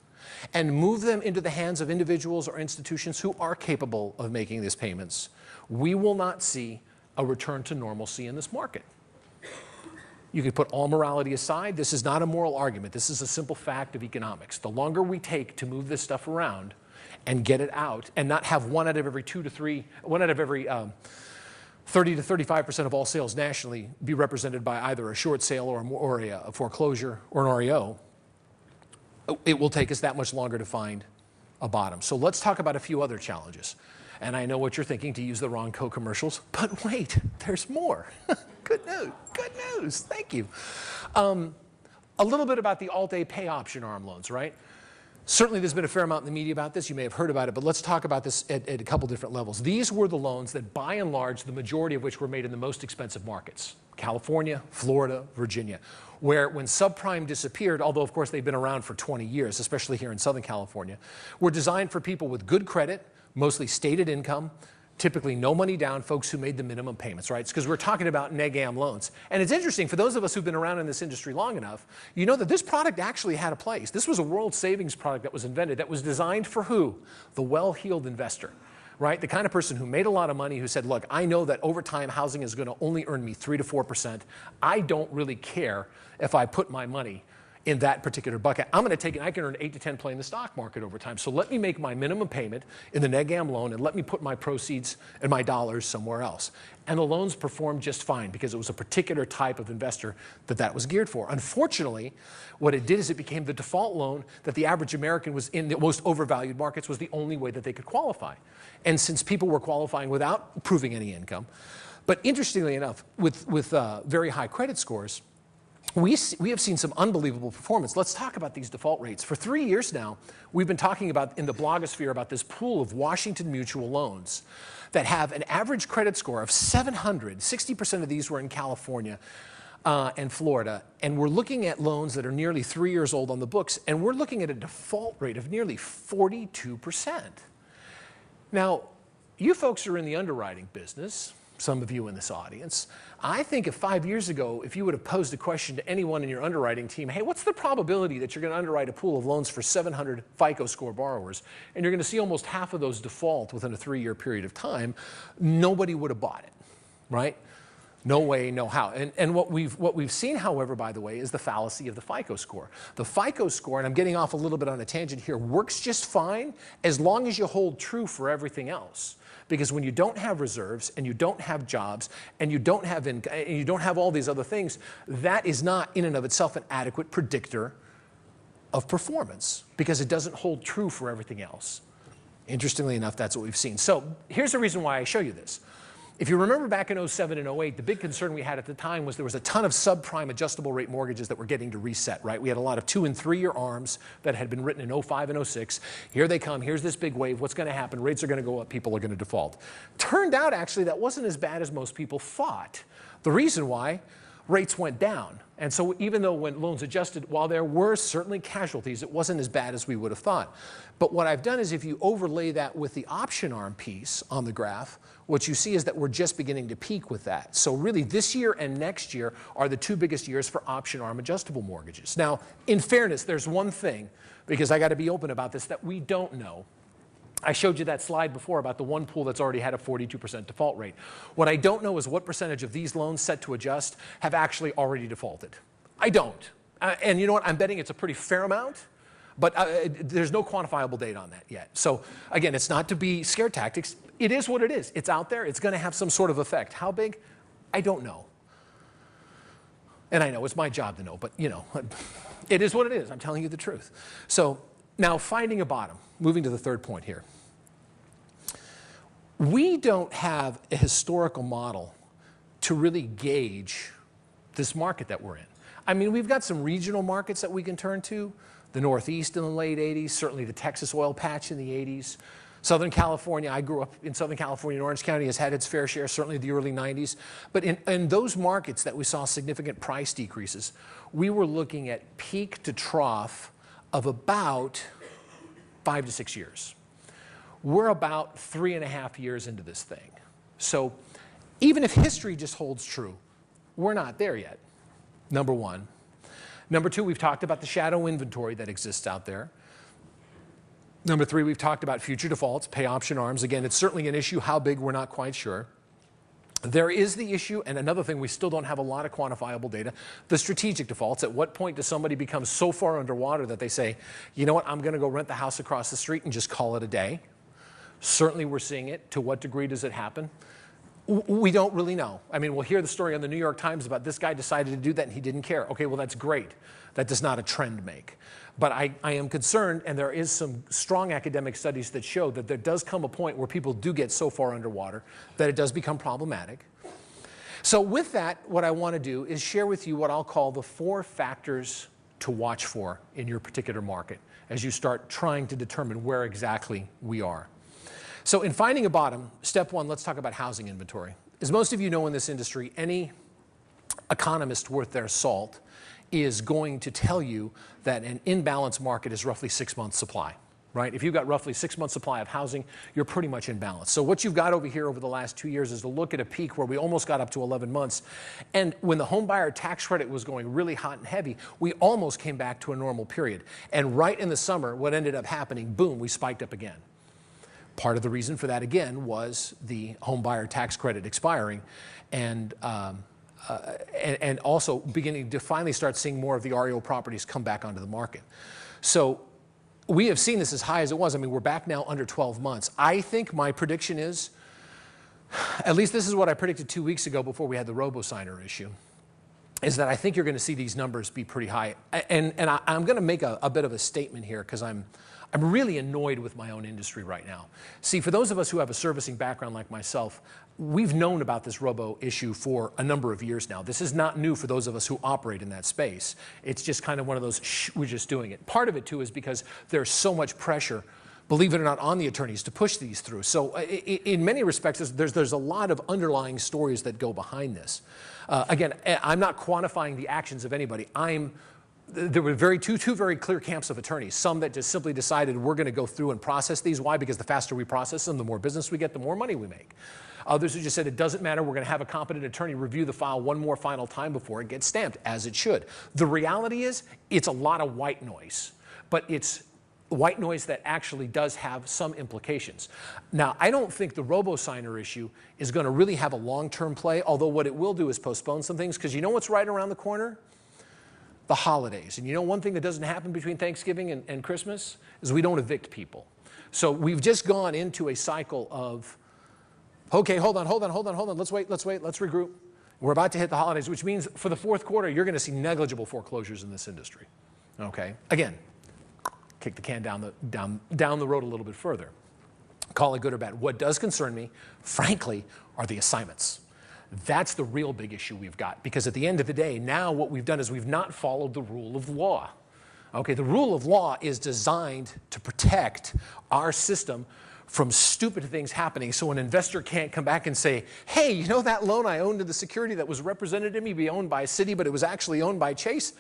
and move them into the hands of individuals or institutions who are capable of making these payments, we will not see a return to normalcy in this market. You can put all morality aside. This is not a moral argument. This is a simple fact of economics. The longer we take to move this stuff around and get it out and not have 1 out of every 30 to 35% of all sales nationally be represented by either a short sale or a foreclosure or an REO, it will take us that much longer to find a bottom. So let's talk about a few other challenges. And I know what you're thinking, to use the wrong co-commercials, but wait, there's more. Good news, thank you. A little bit about the ALTA pay option ARM loans, right? Certainly there's been a fair amount in the media about this. You may have heard about it, but let's talk about this at a couple different levels. These were the loans that, by and large, the majority of which were made in the most expensive markets: California, Florida, Virginia, where when subprime disappeared, although of course they've been around for 20 years, especially here in Southern California, were designed for people with good credit, mostly stated income, typically no money down, folks who made the minimum payments, right? It's because we're talking about neg-am loans. And it's interesting, for those of us who've been around in this industry long enough, you know that this product actually had a place. This was a world savings product that was invented that was designed for who? The well-heeled investor, right? The kind of person who made a lot of money, who said, look, I know that over time housing is going to only earn me 3 to 4%. I don't really care if I put my money in that particular bucket. I'm going to take it. I can earn 8 to 10 playing the stock market over time. So let me make my minimum payment in the neg-am loan and let me put my proceeds and my dollars somewhere else. And the loans performed just fine because it was a particular type of investor that was geared for. Unfortunately, what it did is it became the default loan that the average American was in the most overvalued markets was the only way that they could qualify. And since people were qualifying without proving any income, but interestingly enough, with very high credit scores, we have seen some unbelievable performance. Let's talk about these default rates. For 3 years now, we've been talking about, in the blogosphere, about this pool of Washington Mutual loans that have an average credit score of 700. 60% of these were in California and Florida. And we're looking at loans that are nearly 3 years old on the books, and we're looking at a default rate of nearly 42%. Now, you folks are in the underwriting business, some of you in this audience. I think if 5 years ago, if you would have posed a question to anyone in your underwriting team, hey, what's the probability that you're going to underwrite a pool of loans for 700 FICO score borrowers, and you're going to see almost half of those default within a 3-year period of time, nobody would have bought it, right? No way, no how. And what we've seen, however, by the way, is the fallacy of the FICO score. The FICO score, and I'm getting off a little bit on a tangent here, works just fine as long as you hold true for everything else. Because when you don't have reserves and you don't have jobs and you don't have all these other things, that is not in and of itself an adequate predictor of performance because it doesn't hold true for everything else. Interestingly enough, that's what we've seen. So here's the reason why I show you this. If you remember back in 07 and 08, the big concern we had at the time was there was a ton of subprime adjustable rate mortgages that were getting to reset, right? We had a lot of 2- and 3-year ARMs that had been written in 05 and 06. Here they come, here's this big wave, what's gonna happen? Rates are gonna go up, people are gonna default. Turned out actually that wasn't as bad as most people thought. The reason why, rates went down. And so even though when loans adjusted, while there were certainly casualties, it wasn't as bad as we would have thought. But what I've done is if you overlay that with the option arm piece on the graph, what you see is that we're just beginning to peak with that. So really this year and next year are the 2 biggest years for option arm adjustable mortgages. Now, in fairness, there's one thing, because I got to be open about this, that we don't know. I showed you that slide before about the one pool that's already had a 42% default rate. What I don't know is what percentage of these loans set to adjust have actually already defaulted. I don't. And you know what? I'm betting it's a pretty fair amount, but there's no quantifiable data on that yet. So again, it's not to be scare tactics. It is what it is. It's out there. It's going to have some sort of effect. How big? I don't know. And I know it's my job to know, but you know, it is what it is. I'm telling you the truth. So now finding a bottom, moving to the third point here. We don't have a historical model to really gauge this market that we're in. I mean, we've got some regional markets that we can turn to, the Northeast in the late 80s, certainly the Texas oil patch in the 80s. Southern California, I grew up in Southern California, and Orange County has had its fair share, certainly the early 90s. But in those markets that we saw significant price decreases, we were looking at peak to trough of about 5 to 6 years. We're about 3.5 years into this thing. So even if history just holds true, we're not there yet, number one. Number two, we've talked about the shadow inventory that exists out there. Number three, we've talked about future defaults, pay option arms. Again, it's certainly an issue. How big, we're not quite sure. There is the issue, and another thing, we still don't have a lot of quantifiable data, the strategic defaults. At what point does somebody become so far underwater that they say, you know what, I'm going to go rent the house across the street and just call it a day? Certainly we're seeing it. To what degree does it happen? We don't really know. I mean, we'll hear the story on the New York Times about this guy decided to do that and he didn't care. Okay, well, that's great. That does not a trend make. But I am concerned, and there is some strong academic studies that show that there does come a point where people do get so far underwater that it does become problematic. So with that, what I want to do is share with you what I'll call the 4 factors to watch for in your particular market as you start trying to determine where exactly we are. So in finding a bottom, step 1, let's talk about housing inventory. As most of you know in this industry, any economist worth their salt is going to tell you that an imbalanced market is roughly 6 months supply, right? If you've got roughly 6 months supply of housing, you're pretty much in balance. So what you've got over here over the last 2 years is to look at a peak where we almost got up to 11 months. And when the home buyer tax credit was going really hot and heavy, we almost came back to a normal period. And right in the summer, what ended up happening, boom, we spiked up again. Part of the reason for that, again, was the home buyer tax credit expiring and also beginning to finally start seeing more of the REO properties come back onto the market. So we have seen this as high as it was. I mean, we're back now under 12 months. I think my prediction is, at least this is what I predicted 2 weeks ago before we had the robo-signer issue, is that I think you're going to see these numbers be pretty high. And I'm going to make a bit of a statement here because I'm really annoyed with my own industry right now. See, for those of us who have a servicing background like myself, we've known about this robo issue for a number of years now. This is not new for those of us who operate in that space. It's just kind of one of those, we're just doing it. Part of it, too, is because there's so much pressure, believe it or not, on the attorneys to push these through. So in many respects, there's a lot of underlying stories that go behind this. Again, I'm not quantifying the actions of anybody. There were two very clear camps of attorneys. Some that just simply decided we're going to go through and process these. Why? Because the faster we process them, the more business we get, the more money we make. Others who just said it doesn't matter, we're going to have a competent attorney review the file one more final time before it gets stamped, as it should. The reality is, it's a lot of white noise, but it's white noise that actually does have some implications. Now, I don't think the robo-signer issue is going to really have a long-term play, although what it will do is postpone some things, because you know what's right around the corner? The holidays. And you know one thing that doesn't happen between Thanksgiving and Christmas is we don't evict people. So we've just gone into a cycle of, okay, hold on, let's wait, let's regroup. We're about to hit the holidays, which means for the fourth quarter, you're going to see negligible foreclosures in this industry. Okay? Again, kick the can down the road a little bit further. Call it good or bad. What does concern me, frankly, are the assignments. That's the real big issue we've got, because at the end of the day, now what we've done is we've not followed the rule of law. Okay, the rule of law is designed to protect our system from stupid things happening, so an investor can't come back and say, hey, you know that loan I owned to the security that was represented to me be owned by Citi, but it was actually owned by Chase?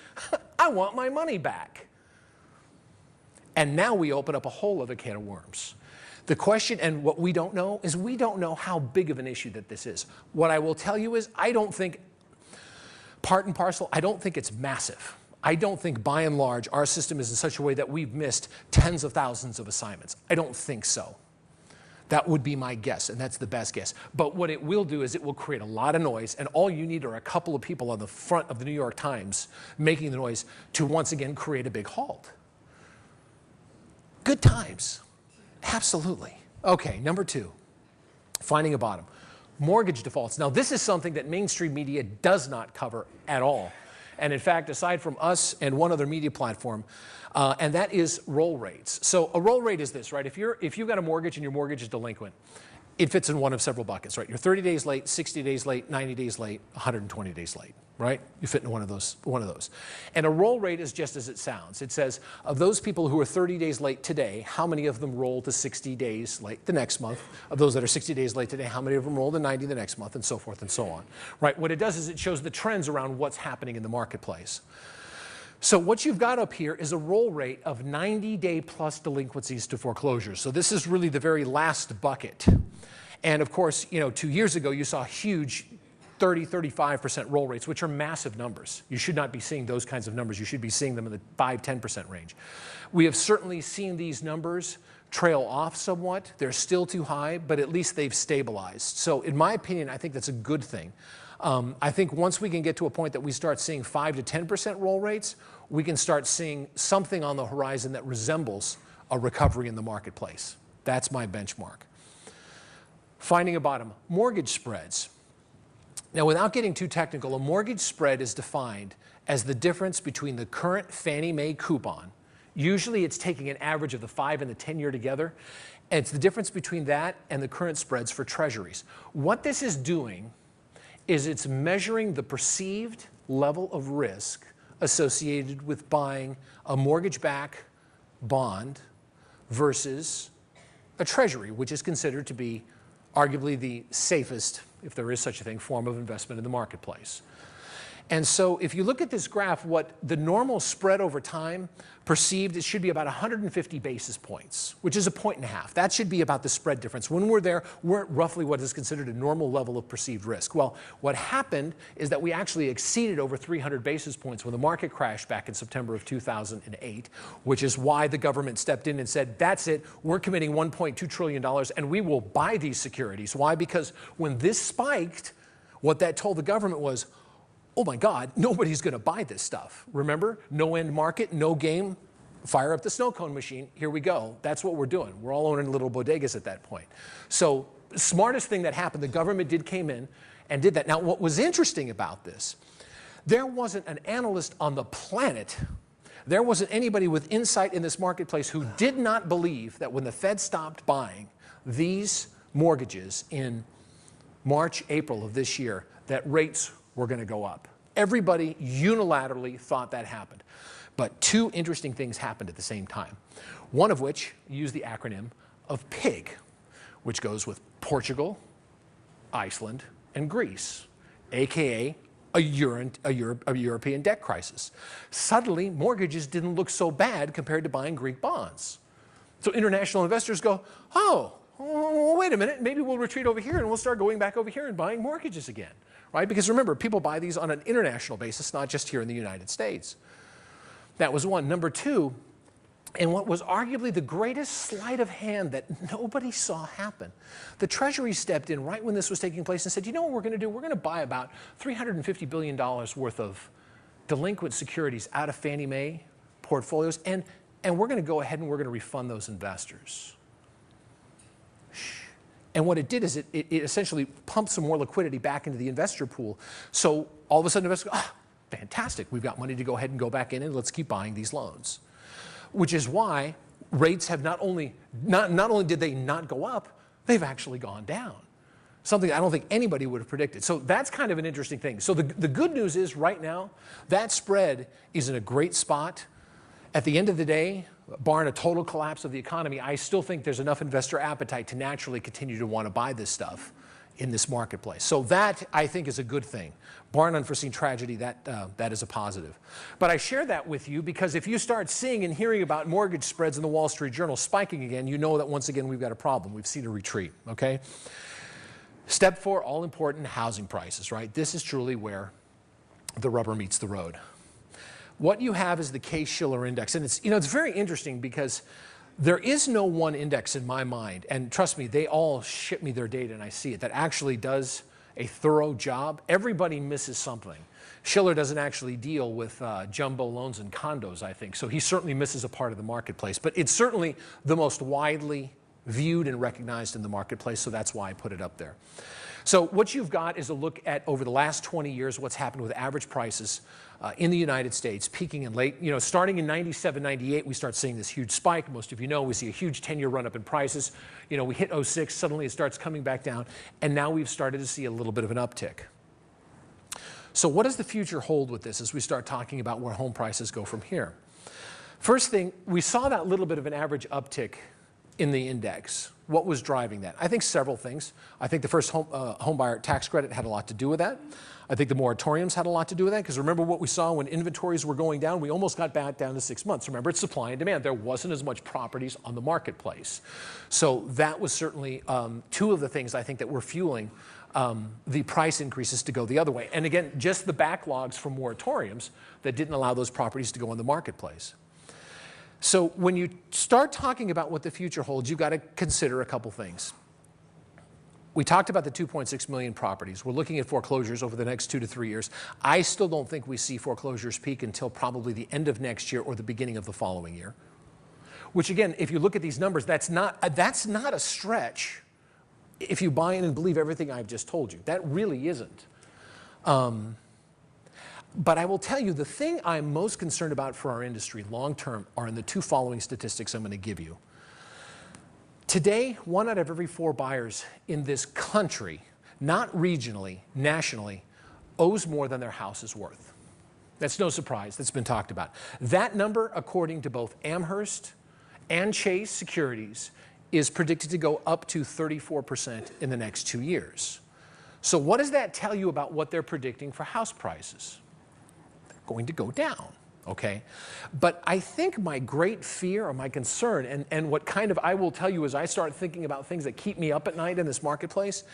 I want my money back. And now we open up a whole other can of worms. The question, and what we don't know, is we don't know how big of an issue that this is. What I will tell you is I don't think, part and parcel, I don't think it's massive. I don't think, by and large, our system is in such a way that we've missed tens of thousands of assignments. I don't think so. That would be my guess, and that's the best guess. But what it will do is it will create a lot of noise, and all you need are a couple of people on the front of the New York Times making the noise to once again create a big halt. Good times. Absolutely. Okay, number 2, finding a bottom. Mortgage defaults. Now, this is something that mainstream media does not cover at all. And in fact, aside from us and one other media platform, and that is roll rates. So a roll rate is this, right? If you've got a mortgage and your mortgage is delinquent, it fits in one of several buckets, right? You're 30 days late, 60 days late, 90 days late, 120 days late, right? You fit in one of those. And a roll rate is just as it sounds. It says, of those people who are 30 days late today, how many of them roll to 60 days late the next month? Of those that are 60 days late today, how many of them roll to 90 the next month, and so forth and so on, right? What it does is it shows the trends around what's happening in the marketplace. So what you've got up here is a roll rate of 90-day plus delinquencies to foreclosures. So this is really the very last bucket. And of course, 2 years ago, you saw huge 30, 35% roll rates, which are massive numbers. You should not be seeing those kinds of numbers. You should be seeing them in the 5, 10% range. We have certainly seen these numbers trail off somewhat. They're still too high, but at least they've stabilized. So in my opinion, I think that's a good thing. I think once we can get to a point that we start seeing 5 to 10% roll rates, we can start seeing something on the horizon that resembles a recovery in the marketplace. That's my benchmark. Finding a bottom. Mortgage spreads. Now, without getting too technical, a mortgage spread is defined as the difference between the current Fannie Mae coupon. Usually it's taking an average of the 5 and the 10-year together. And it's the difference between that and the current spreads for treasuries. What this is doing is it's measuring the perceived level of risk associated with buying a mortgage-backed bond versus a treasury, which is considered to be arguably the safest, if there is such a thing, form of investment in the marketplace. And so if you look at this graph, what the normal spread over time perceived, it should be about 150 basis points, which is 1.5 points. That should be about the spread difference. When we're there, we're at roughly what is considered a normal level of perceived risk. Well, what happened is that we actually exceeded over 300 basis points when the market crashed back in September of 2008, which is why the government stepped in and said, that's it, we're committing $1.2 trillion and we will buy these securities. Why? Because when this spiked, what that told the government was, oh my God, nobody's going to buy this stuff. Remember, no end market, no game, fire up the snow cone machine, here we go. That's what we're doing. We're all owning little bodegas at that point. So smartest thing that happened, the government came in and did that. Now, what was interesting about this, there wasn't an analyst on the planet, there wasn't anybody with insight in this marketplace who did not believe that when the Fed stopped buying these mortgages in March, April of this year, that rates were going to go up. Everybody unilaterally thought that happened. But 2 interesting things happened at the same time. One of which used the acronym of PIG, which goes with Portugal, Iceland, and Greece, aka a European debt crisis. Suddenly, mortgages didn't look so bad compared to buying Greek bonds. So international investors go, oh, wait a minute, maybe we'll retreat over here and we'll start going back over here and buying mortgages again. Right? Because remember, people buy these on an international basis, not just here in the United States. That was one. Number 2, And what was arguably the greatest sleight of hand that nobody saw happen, the Treasury stepped in right when this was taking place and said, you know what we're going to do? We're going to buy about $350 billion worth of delinquent securities out of Fannie Mae portfolios, and we're going to go ahead and we're going to refund those investors. And what it did is it essentially pumped some more liquidity back into the investor pool. So all of a sudden investors go, ah, fantastic, we've got money to go ahead and go back in and let's keep buying these loans. Which is why rates have not only did they not go up, they've actually gone down. Something I don't think anybody would have predicted. So that's kind of an interesting thing. So the good news is right now, that spread is in a great spot. At the end of the day, barring a total collapse of the economy, I still think there's enough investor appetite to naturally continue to want to buy this stuff in this marketplace. So that, I think, is a good thing. Barring unforeseen tragedy, that is a positive. But I share that with you because if you start seeing and hearing about mortgage spreads in the Wall Street Journal spiking again, you know that once again we've got a problem. We've seen a retreat, okay? Step 4, all important, housing prices, right? This is truly where the rubber meets the road. What you have is the Case-Shiller index, and it's very interesting because there is no one index in my mind, and trust me, they all ship me their data and I see it, that actually does a thorough job. Everybody misses something. Shiller doesn't actually deal with jumbo loans and condos, I think, so he certainly misses a part of the marketplace, but it's certainly the most widely viewed and recognized in the marketplace, so that's why I put it up there. So what you've got is a look at over the last 20 years what's happened with average prices in the United States, peaking in late, starting in 97, 98, we start seeing this huge spike. Most of you know we see a huge 10-year run-up in prices. We hit 06, suddenly it starts coming back down, and now we've started to see a little bit of an uptick. So what does the future hold with this as we start talking about where home prices go from here? First thing, we saw that little bit of an average uptick in the index. What was driving that? I think several things. I think the first home buyer tax credit had a lot to do with that. I think the moratoriums had a lot to do with that because remember what we saw when inventories were going down? We almost got back down to 6 months. Remember, it's supply and demand. There wasn't as much properties on the marketplace. So that was certainly two of the things I think that were fueling the price increases to go the other way. And again, just the backlogs from moratoriums that didn't allow those properties to go on the marketplace. So when you start talking about what the future holds, you've got to consider a couple things. We talked about the 2.6 million properties. We're looking at foreclosures over the next 2 to 3 years. I still don't think we see foreclosures peak until probably the end of next year or the beginning of the following year. Which again, if you look at these numbers, that's not a stretch if you buy in and believe everything I've just told you. That really isn't. But I will tell you, the thing I'm most concerned about for our industry long term are in the two following statistics I'm going to give you. Today, 1 out of every 4 buyers in this country, not regionally, nationally, owes more than their house is worth. That's no surprise. That's been talked about. That number, according to both Amherst and Chase Securities, is predicted to go up to 34% in the next 2 years. So what does that tell you about what they're predicting for house prices? They're going to go down. Okay, but I think my great fear or my concern, and what kind of I will tell you as I start thinking about things that keep me up at night in this marketplace,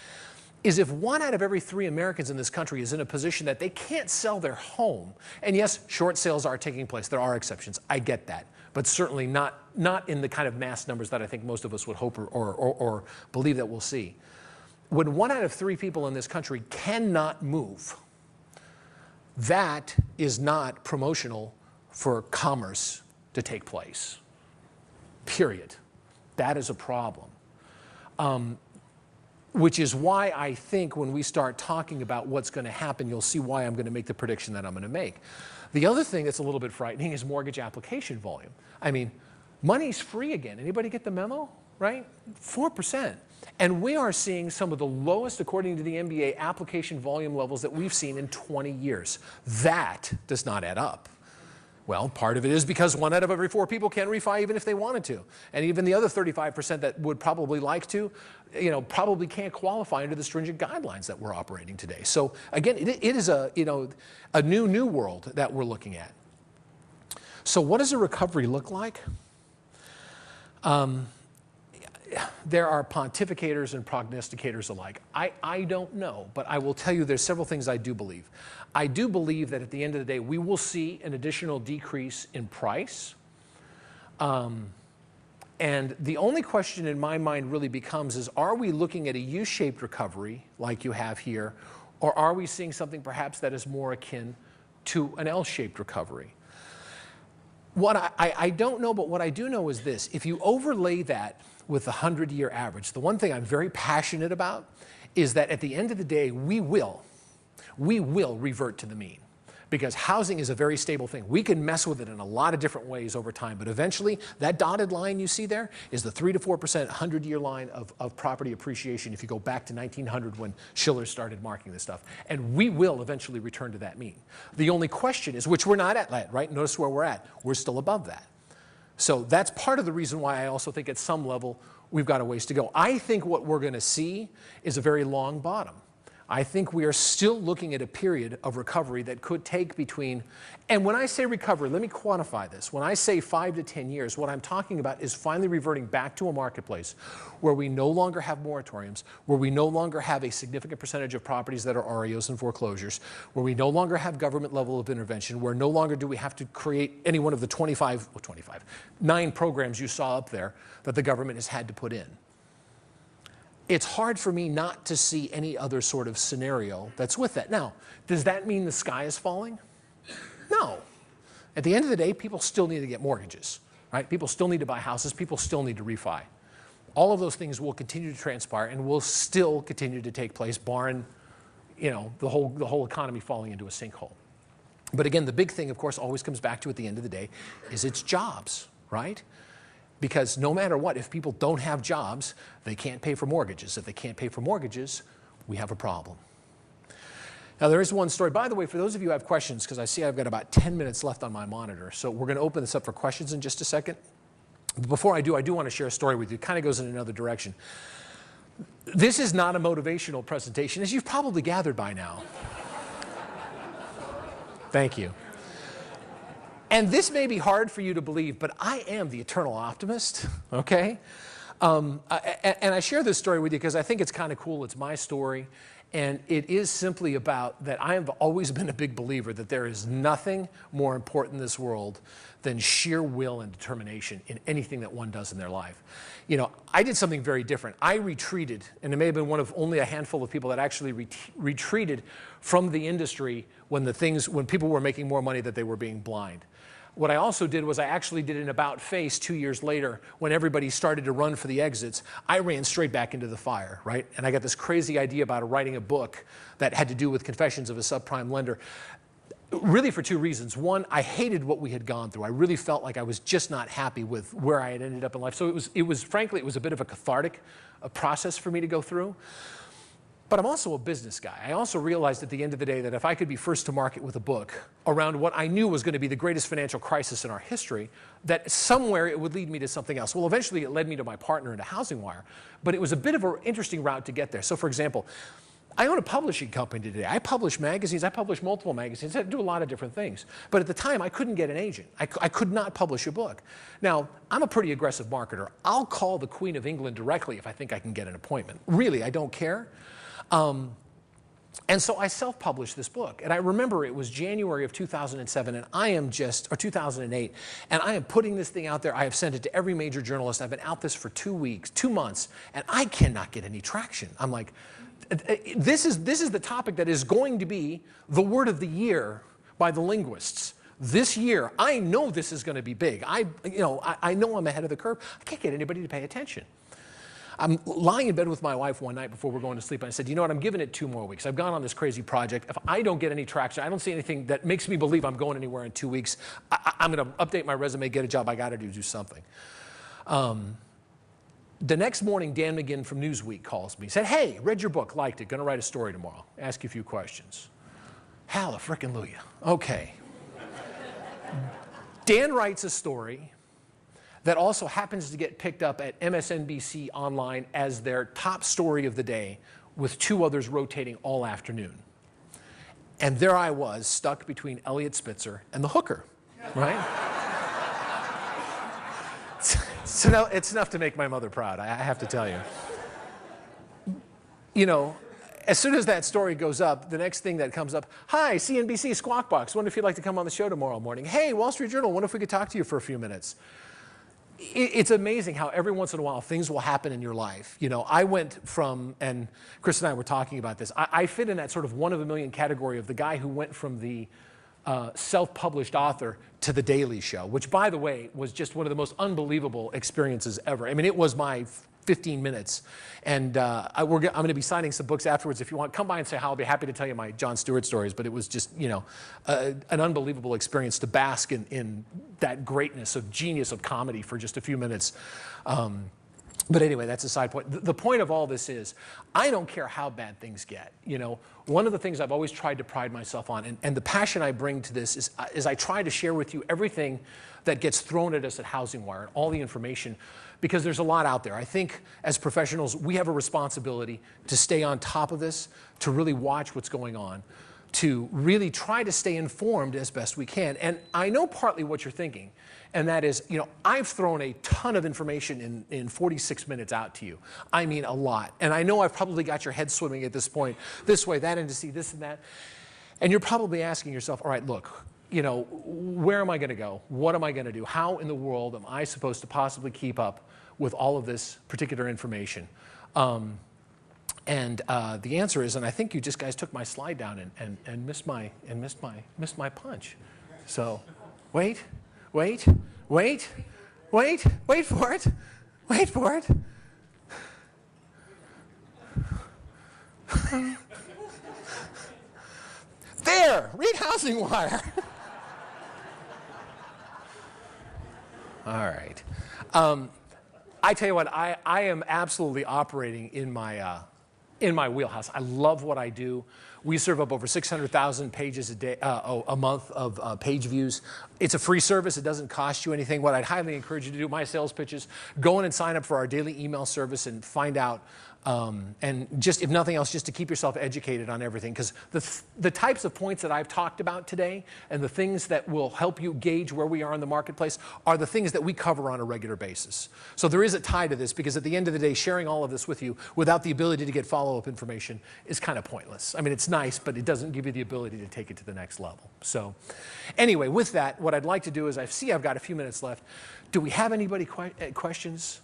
is if 1 out of every 3 Americans in this country is in a position that they can't sell their home, and yes, short sales are taking place, there are exceptions, I get that, but certainly not in the kind of mass numbers that I think most of us would hope or believe that we'll see. When 1 out of 3 people in this country cannot move, that is not promotional for commerce to take place, period. That is a problem. Which is why I think when we start talking about what's going to happen, you'll see why I'm going to make the prediction that I'm going to make. The other thing that's a little bit frightening is mortgage application volume. I mean, money's free again. Anybody get the memo? Right? 4%. And we are seeing some of the lowest, according to the MBA, application volume levels that we've seen in 20 years. That does not add up. Well, part of it is because 1 out of every 4 people can refi even if they wanted to. And even the other 35% that would probably like to, probably can't qualify under the stringent guidelines that we're operating today. So again, it is a new world that we're looking at. So what does a recovery look like? There are pontificators and prognosticators alike. I don't know, but I will tell you there's several things I do believe. I do believe that at the end of the day, we will see an additional decrease in price. And the only question in my mind really becomes is, are we looking at a U-shaped recovery like you have here, or are we seeing something perhaps that is more akin to an L-shaped recovery? What I don't know, but what I do know is this. If you overlay that with the 100-year average, the one thing I'm very passionate about is that at the end of the day, we will revert to the mean. Because housing is a very stable thing. We can mess with it in a lot of different ways over time, but eventually that dotted line you see there is the 3 to 4% 100-year line of property appreciation if you go back to 1900 when Schiller started marking this stuff. And we will eventually return to that mean. The only question is, which we're not at, right? Notice where we're at. We're still above that. So that's part of the reason why I also think at some level we've got a ways to go. I think what we're going to see is a very long bottom. I think we are still looking at a period of recovery that could take between, and when I say recovery, let me quantify this. When I say 5 to 10 years, what I'm talking about is finally reverting back to a marketplace where we no longer have moratoriums, where we no longer have a significant percentage of properties that are REOs and foreclosures, where we no longer have government level of intervention, where no longer do we have to create any one of the 9 programs you saw up there that the government has had to put in. It's hard for me not to see any other sort of scenario that's with that. Now, does that mean the sky is falling? No. At the end of the day, people still need to get mortgages, right? People still need to buy houses. People still need to refi. All of those things will continue to transpire and will still continue to take place, barring, the whole economy falling into a sinkhole. But again, the big thing, of course, always comes back to at the end of the day is it's jobs, right? Because no matter what, if people don't have jobs, they can't pay for mortgages. If they can't pay for mortgages, we have a problem. Now, there is one story. By the way, for those of you who have questions, because I see I've got about 10 minutes left on my monitor, so we're going to open this up for questions in just a second. But before I do want to share a story with you. It kind of goes in another direction. This is not a motivational presentation, as you've probably gathered by now. Thank you. And this may be hard for you to believe, but I am the eternal optimist, okay? And I share this story with you because I think it's kind of cool. It's my story. And it is simply about that I have always been a big believer that there is nothing more important in this world than sheer will and determination in anything that one does in their life. I did something very different. I retreated, and it may have been one of only a handful of people that actually retreated from the industry when people were making more money that they were being blind. What I also did was I actually did an about face 2 years later when everybody started to run for the exits. I ran straight back into the fire, right? And I got this crazy idea about writing a book that had to do with confessions of a subprime lender. Really for 2 reasons. One, I hated what we had gone through. I really felt like I was just not happy with where I had ended up in life. So frankly, it was a bit of a cathartic process for me to go through. But I'm also a business guy. I also realized at the end of the day that if I could be first to market with a book around what I knew was going to be the greatest financial crisis in our history, that somewhere it would lead me to something else. Well, eventually it led me to my partner into Housing Wire, but it was a bit of an interesting route to get there. So for example, I own a publishing company today. I publish magazines. I publish multiple magazines. I do a lot of different things. But at the time, I couldn't get an agent. I could not publish a book. Now, I'm a pretty aggressive marketer. I'll call the Queen of England directly if I think I can get an appointment. Really, I don't care. And so I self-published this book. And I remember it was January of 2007, and or 2008, and I am putting this thing out there. I have sent it to every major journalist. I've been out this for 2 months, and I cannot get any traction. I'm like, this is the topic that is going to be the word of the year by the linguists. This year, I know this is going to be big. I know I'm ahead of the curve. I can't get anybody to pay attention. I'm lying in bed with my wife one night before we're going to sleep, and I said, you know what, I'm giving it 2 more weeks. I've gone on this crazy project. If I don't get any traction, I don't see anything that makes me believe I'm going anywhere in 2 weeks, I'm going to update my resume, get a job. I got to do something. The next morning, Dan McGinn from Newsweek calls me. He said, hey, read your book, liked it, going to write a story tomorrow. Ask you a few questions. Hallelujah. Okay. Dan writes a story that also happens to get picked up at MSNBC Online as their top story of the day, with 2 others rotating all afternoon. And there I was, stuck between Elliot Spitzer and the hooker, right? So now it's enough to make my mother proud, I have to tell you. As soon as that story goes up, the next thing that comes up, hi, CNBC Squawk Box, wonder if you'd like to come on the show tomorrow morning. Hey, Wall Street Journal, wonder if we could talk to you for a few minutes. It's amazing how every once in a while things will happen in your life. You know, I went from, and Chris and I were talking about this, I fit in that sort of one of a million category of the guy who went from the self-published author to The Daily Show, which, by the way, was just one of the most unbelievable experiences ever. I mean, it was my 15 minutes. And I'm going to be signing some books afterwards. If you want, come by and say hi. I'll be happy to tell you my Jon Stewart stories. But it was just, you know, an unbelievable experience to bask in that greatness of genius of comedy for just a few minutes. But anyway, that's a side point. The point of all this is, I don't care how bad things get. You know, one of the things I've always tried to pride myself on, and the passion I bring to this is I try to share with you everything that gets thrown at us at Housing Wire and all the information, because there's a lot out there. I think as professionals, we have a responsibility to stay on top of this, to really watch what's going on, to really try to stay informed as best we can. And I know partly what you're thinking, and that is, you know, I've thrown a ton of information in 46 minutes out to you. I mean, a lot. And I know I've probably got your head swimming at this point, this way, that indice, this and that. And you're probably asking yourself, all right, look, you know, where am I going to go? What am I going to do? How in the world am I supposed to possibly keep up with all of this particular information? The answer is, and I think you just guys took my slide down and missed my punch. So, wait for it. Wait for it. There, read Housing Wire. All right. I tell you what, I am absolutely operating in my wheelhouse. I love what I do. We serve up over 600,000 pages a month of page views. It's a free service. It doesn't cost you anything. What I'd highly encourage you to do, my sales pitches, go in and sign up for our daily email service and find out, and just, if nothing else, just to keep yourself educated on everything. Because the types of points that I've talked about today and the things that will help you gauge where we are in the marketplace are the things that we cover on a regular basis. So there is a tie to this, because at the end of the day, sharing all of this with you without the ability to get follow-up information is kind of pointless. I mean, it's nice, but it doesn't give you the ability to take it to the next level. So anyway, with that, what I'd like to do is, I've got a few minutes left. Do we have anybody questions?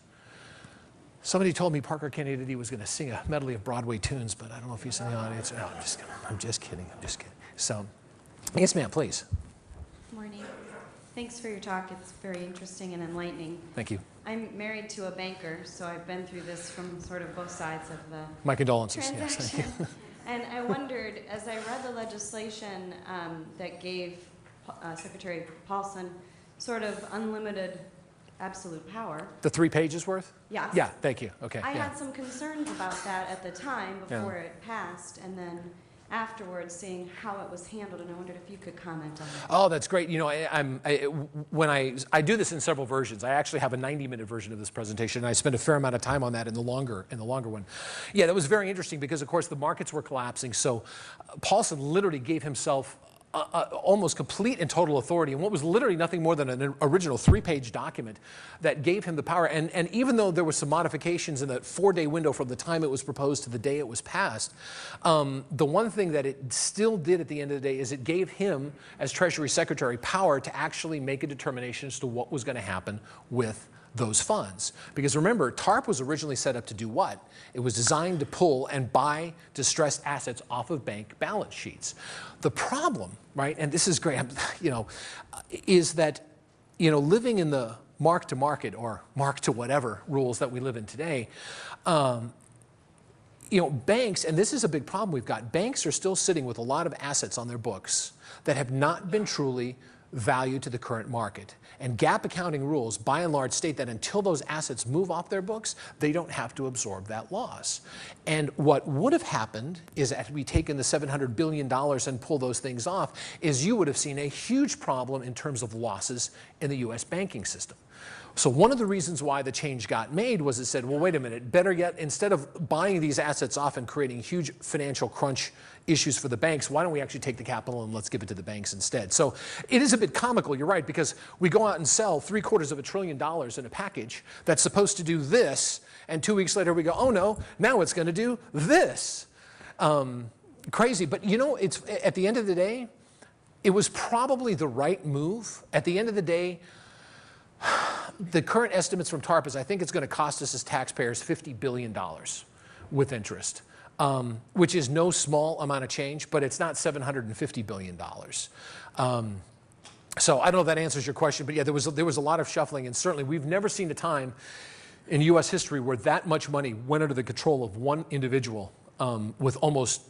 Somebody told me Parker Kennedy was going to sing a medley of Broadway tunes, but I don't know if he's in the audience. No, I'm just kidding. So, yes, ma'am, please. Morning. Thanks for your talk. It's very interesting and enlightening. Thank you. I'm married to a banker, so I've been through this from sort of both sides of the My condolences. transaction. Yes, thank you. And I wondered, as I read the legislation that gave Secretary Paulson sort of unlimited absolute power. The 3 pages worth? Yes. Yeah, thank you. Okay. I yeah. had some concerns about that at the time before it passed, and then afterwards seeing how it was handled, and I wondered if you could comment on that. Oh, that's great. You know, when I do this in several versions. I actually have a 90-minute version of this presentation, and I spent a fair amount of time on that in the longer one. Yeah, that was very interesting because, of course, the markets were collapsing. So Paulson literally gave himself almost complete and total authority, and what was literally nothing more than an original 3-page document that gave him the power. And even though there were some modifications in that 4-day window from the time it was proposed to the day it was passed, the one thing that it still did at the end of the day is it gave him, as Treasury Secretary, power to actually make a determination as to what was going to happen with those funds. Because remember, TARP was originally set up to do what? It was designed to pull and buy distressed assets off of bank balance sheets. The problem, right, and this is great, you know, is that, you know, living in the mark-to-market or mark-to-whatever rules that we live in today, you know, banks, and this is a big problem we've got, banks are still sitting with a lot of assets on their books that have not been truly valued to the current market. And GAAP accounting rules, by and large, state that until those assets move off their books, they don't have to absorb that loss. And what would have happened is, had we taken the $700 billion and pulled those things off, is you would have seen a huge problem in terms of losses in the U.S. banking system. So one of the reasons why the change got made was it said, well, wait a minute, better yet, instead of buying these assets off and creating huge financial crunch issues for the banks, why don't we actually take the capital and let's give it to the banks instead? So it is a bit comical, you're right, because we go out and sell $750 billion in a package that's supposed to do this, and 2 weeks later we go, oh no, now it's going to do this. Crazy, but you know, it's at the end of the day, it was probably the right move. At the end of the day, the current estimates from TARP is I think it's going to cost us as taxpayers $50 billion with interest, which is no small amount of change, but it's not $750 billion. So I don't know if that answers your question, but yeah, there was a lot of shuffling, and certainly we've never seen a time in U.S. history where that much money went under the control of one individual with almost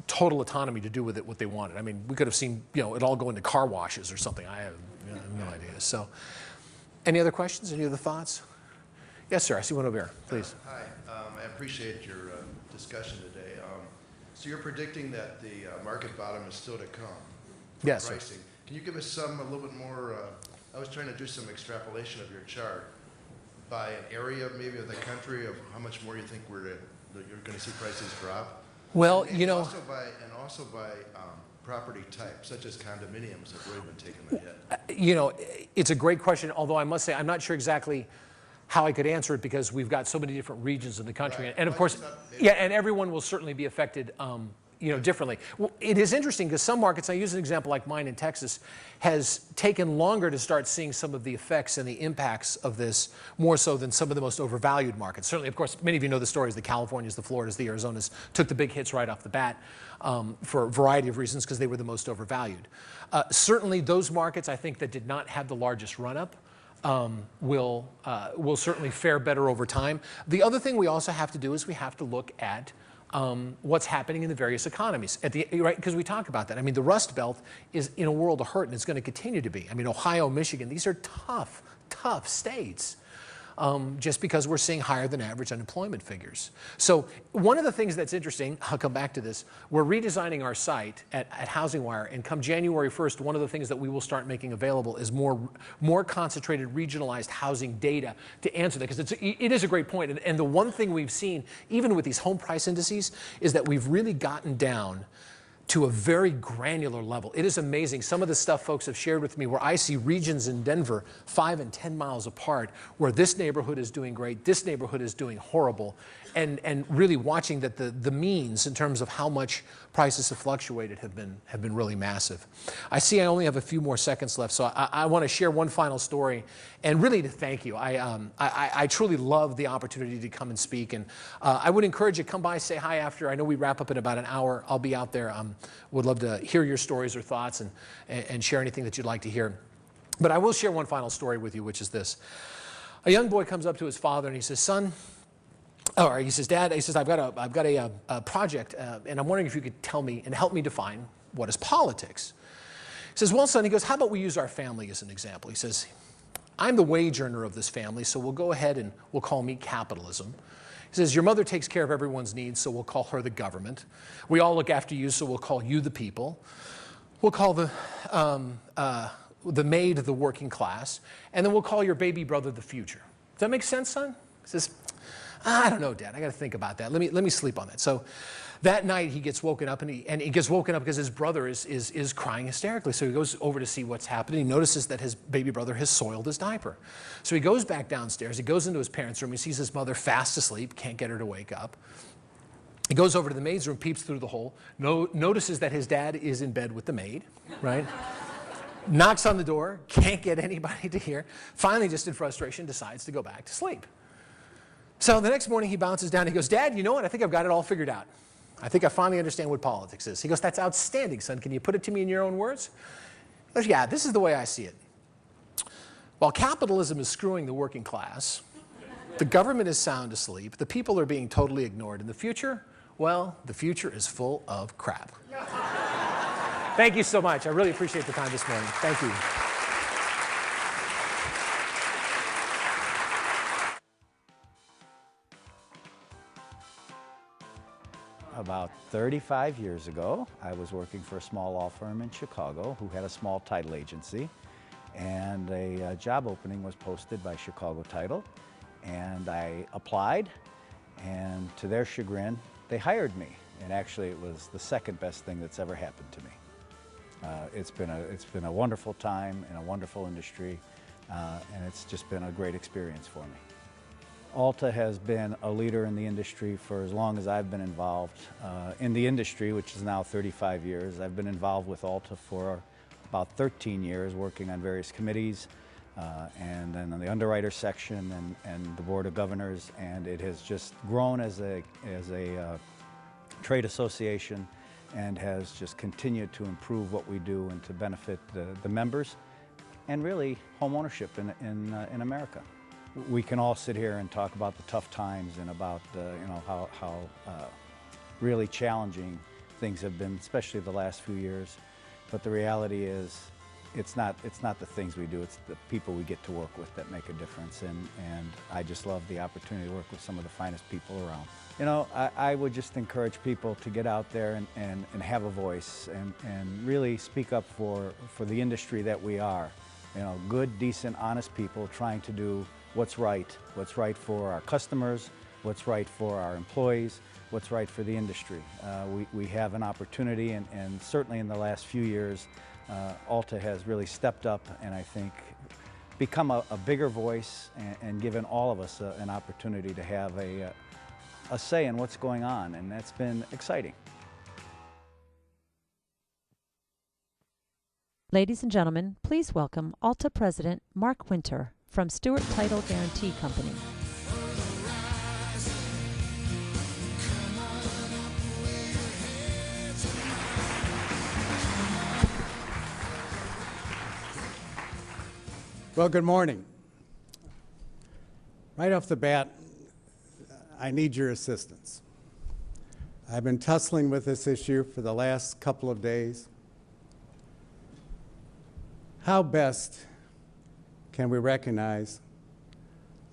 total autonomy to do with it what they wanted. I mean, we could have seen it all go into car washes or something. I have no idea. So, any other questions? Any other thoughts? Yes, sir. I see one over here. Please. Hi. I appreciate your discussion today. So you're predicting that the market bottom is still to come for Yes, pricing. sir. Can you give us a little bit more? I was trying to do some extrapolation of your chart by an area, maybe of the country, of how much more you think you're going to see prices drop. Well, and also by property type, such as condominiums have really been taking a hit. It's a great question, although I must say I'm not sure exactly how I could answer it because we've got so many different regions in the country. Right. And of course, and everyone will certainly be affected differently. Well, it is interesting because some markets, I use an example like mine in Texas, has taken longer to start seeing some of the effects and the impacts of this more so than some of the most overvalued markets. Certainly, of course, many of you know the stories. The Californias, the Floridas, the Arizonas took the big hits right off the bat for a variety of reasons because they were the most overvalued. Certainly, those markets, I think, that did not have the largest run-up will certainly fare better over time. The other thing we also have to do is we have to look at what's happening in the various economies. Right, because we talk about that. I mean, the Rust Belt is in a world of hurt, and it's going to continue to be. I mean, Ohio, Michigan, these are tough states. Just because we're seeing higher than average unemployment figures. So one of the things that's interesting, I'll come back to this, we're redesigning our site at HousingWire, and come January 1st, one of the things that we will start making available is more concentrated, regionalized housing data to answer that, because it is a great point. And the one thing we've seen, even with these home price indices, is that we've really gotten down to a very granular level. It is amazing. Some of the stuff folks have shared with me where I see regions in Denver 5 and 10 miles apart where this neighborhood is doing great, this neighborhood is doing horrible, and really watching that the means in terms of how much prices have fluctuated have been really massive. I see I only have a few more seconds left, so I want to share one final story and really to thank you. I truly love the opportunity to come and speak, and I would encourage you to come by, say hi after. I know we wrap up in about an hour. I'll be out there. Would love to hear your stories or thoughts and share anything that you'd like to hear. But I will share one final story with you, which is this. A young boy comes up to his father and he says, "Son," or he says, "Dad," he says, I've got a project, and I'm wondering if you could tell me and help me define what is politics." He says, "Well, son," he goes, "how about we use our family as an example?" He says, "I'm the wage earner of this family, so we'll go ahead and we'll call me capitalism." He says, "Your mother takes care of everyone's needs, so we'll call her the government. We all look after you, so we'll call you the people. We'll call the maid the working class, and then we'll call your baby brother the future." Does that make sense, son? He says, "I don't know, Dad. I got to think about that. Let me sleep on that." So that night he gets woken up, and he gets woken up because his brother is crying hysterically. So he goes over to see what's happening. He notices that his baby brother has soiled his diaper. So he goes back downstairs. He goes into his parents' room. He sees his mother fast asleep, can't get her to wake up. He goes over to the maid's room, peeps through the hole, notices that his dad is in bed with the maid, right? Knocks on the door, can't get anybody to hear. Finally, just in frustration, decides to go back to sleep. So the next morning he bounces down. He goes, "Dad, you know what? I think I've got it all figured out. I think I finally understand what politics is." He goes, "That's outstanding, son. Can you put it to me in your own words?" He goes, "Yeah, this is the way I see it. While capitalism is screwing the working class, the government is sound asleep, the people are being totally ignored, and the future, well, the future is full of crap." Thank you so much. I really appreciate the time this morning. Thank you. About 35 years ago, I was working for a small law firm in Chicago who had a small title agency, and a job opening was posted by Chicago Title, and I applied, and to their chagrin, they hired me. And actually, it was the second best thing that's ever happened to me. It's been a wonderful time in a wonderful industry, and it's just been a great experience for me. ALTA has been a leader in the industry for as long as I've been involved in the industry, which is now 35 years. I've been involved with ALTA for about 13 years, working on various committees, and then on the underwriter section and the Board of Governors, and it has just grown as a trade association and has just continued to improve what we do and to benefit the members and really home ownership in America. We can all sit here and talk about the tough times and about how really challenging things have been, especially the last few years. But the reality is, it's not the things we do, it's the people we get to work with that make a difference. And I just love the opportunity to work with some of the finest people around. You know, I would just encourage people to get out there and have a voice and really speak up for the industry that we are. You know, good, decent, honest people trying to do what's right for our customers, what's right for our employees, what's right for the industry. We have an opportunity, and certainly in the last few years, ALTA has really stepped up and I think become a bigger voice and given all of us an opportunity to have a say in what's going on, and that's been exciting. Ladies and gentlemen, please welcome ALTA President Mark Winter from Stewart Title Guarantee Company. Well, good morning. Right off the bat, I need your assistance. I've been tussling with this issue for the last couple of days. How best can we recognize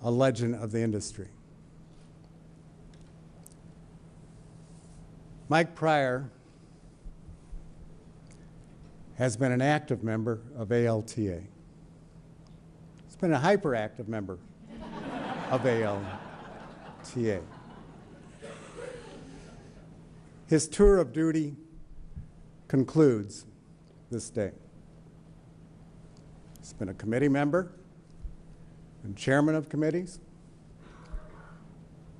a legend of the industry? Mike Pryor has been an active member of ALTA. He's been a hyperactive member of ALTA. His tour of duty concludes this day. He's been a committee member and chairman of committees,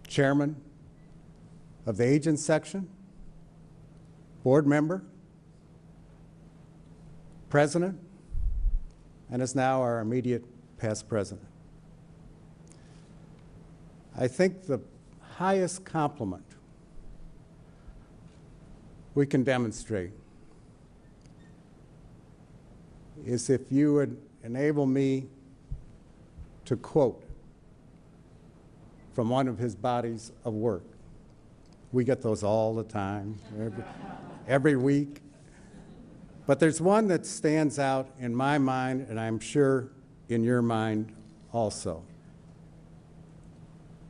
chairman of the agents section, board member, president, and is now our immediate past president. I think the highest compliment we can demonstrate is if you would enable me to quote from one of his bodies of work. We get those all the time, every week. But there's one that stands out in my mind, and I'm sure in your mind also.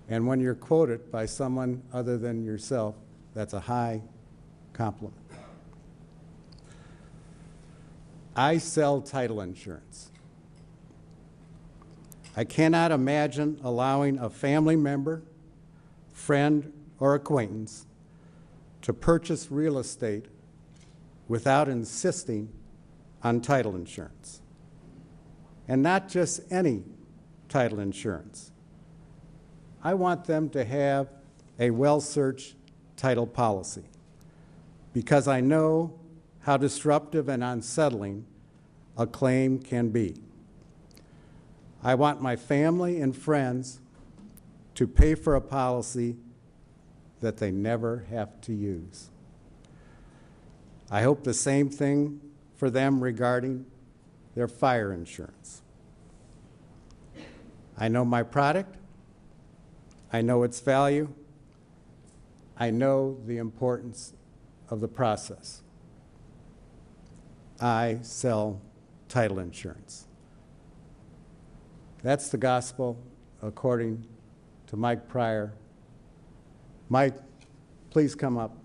And when you're quoted by someone other than yourself, that's a high compliment. I sell title insurance. I cannot imagine allowing a family member, friend, or acquaintance to purchase real estate without insisting on title insurance. And not just any title insurance. I want them to have a well-searched title policy because I know how disruptive and unsettling a claim can be. I want my family and friends to pay for a policy that they never have to use. I hope the same thing for them regarding their fire insurance. I know my product, I know its value, I know the importance of the process. I sell title insurance. That's the gospel according to Mike Pryor. Mike, please come up.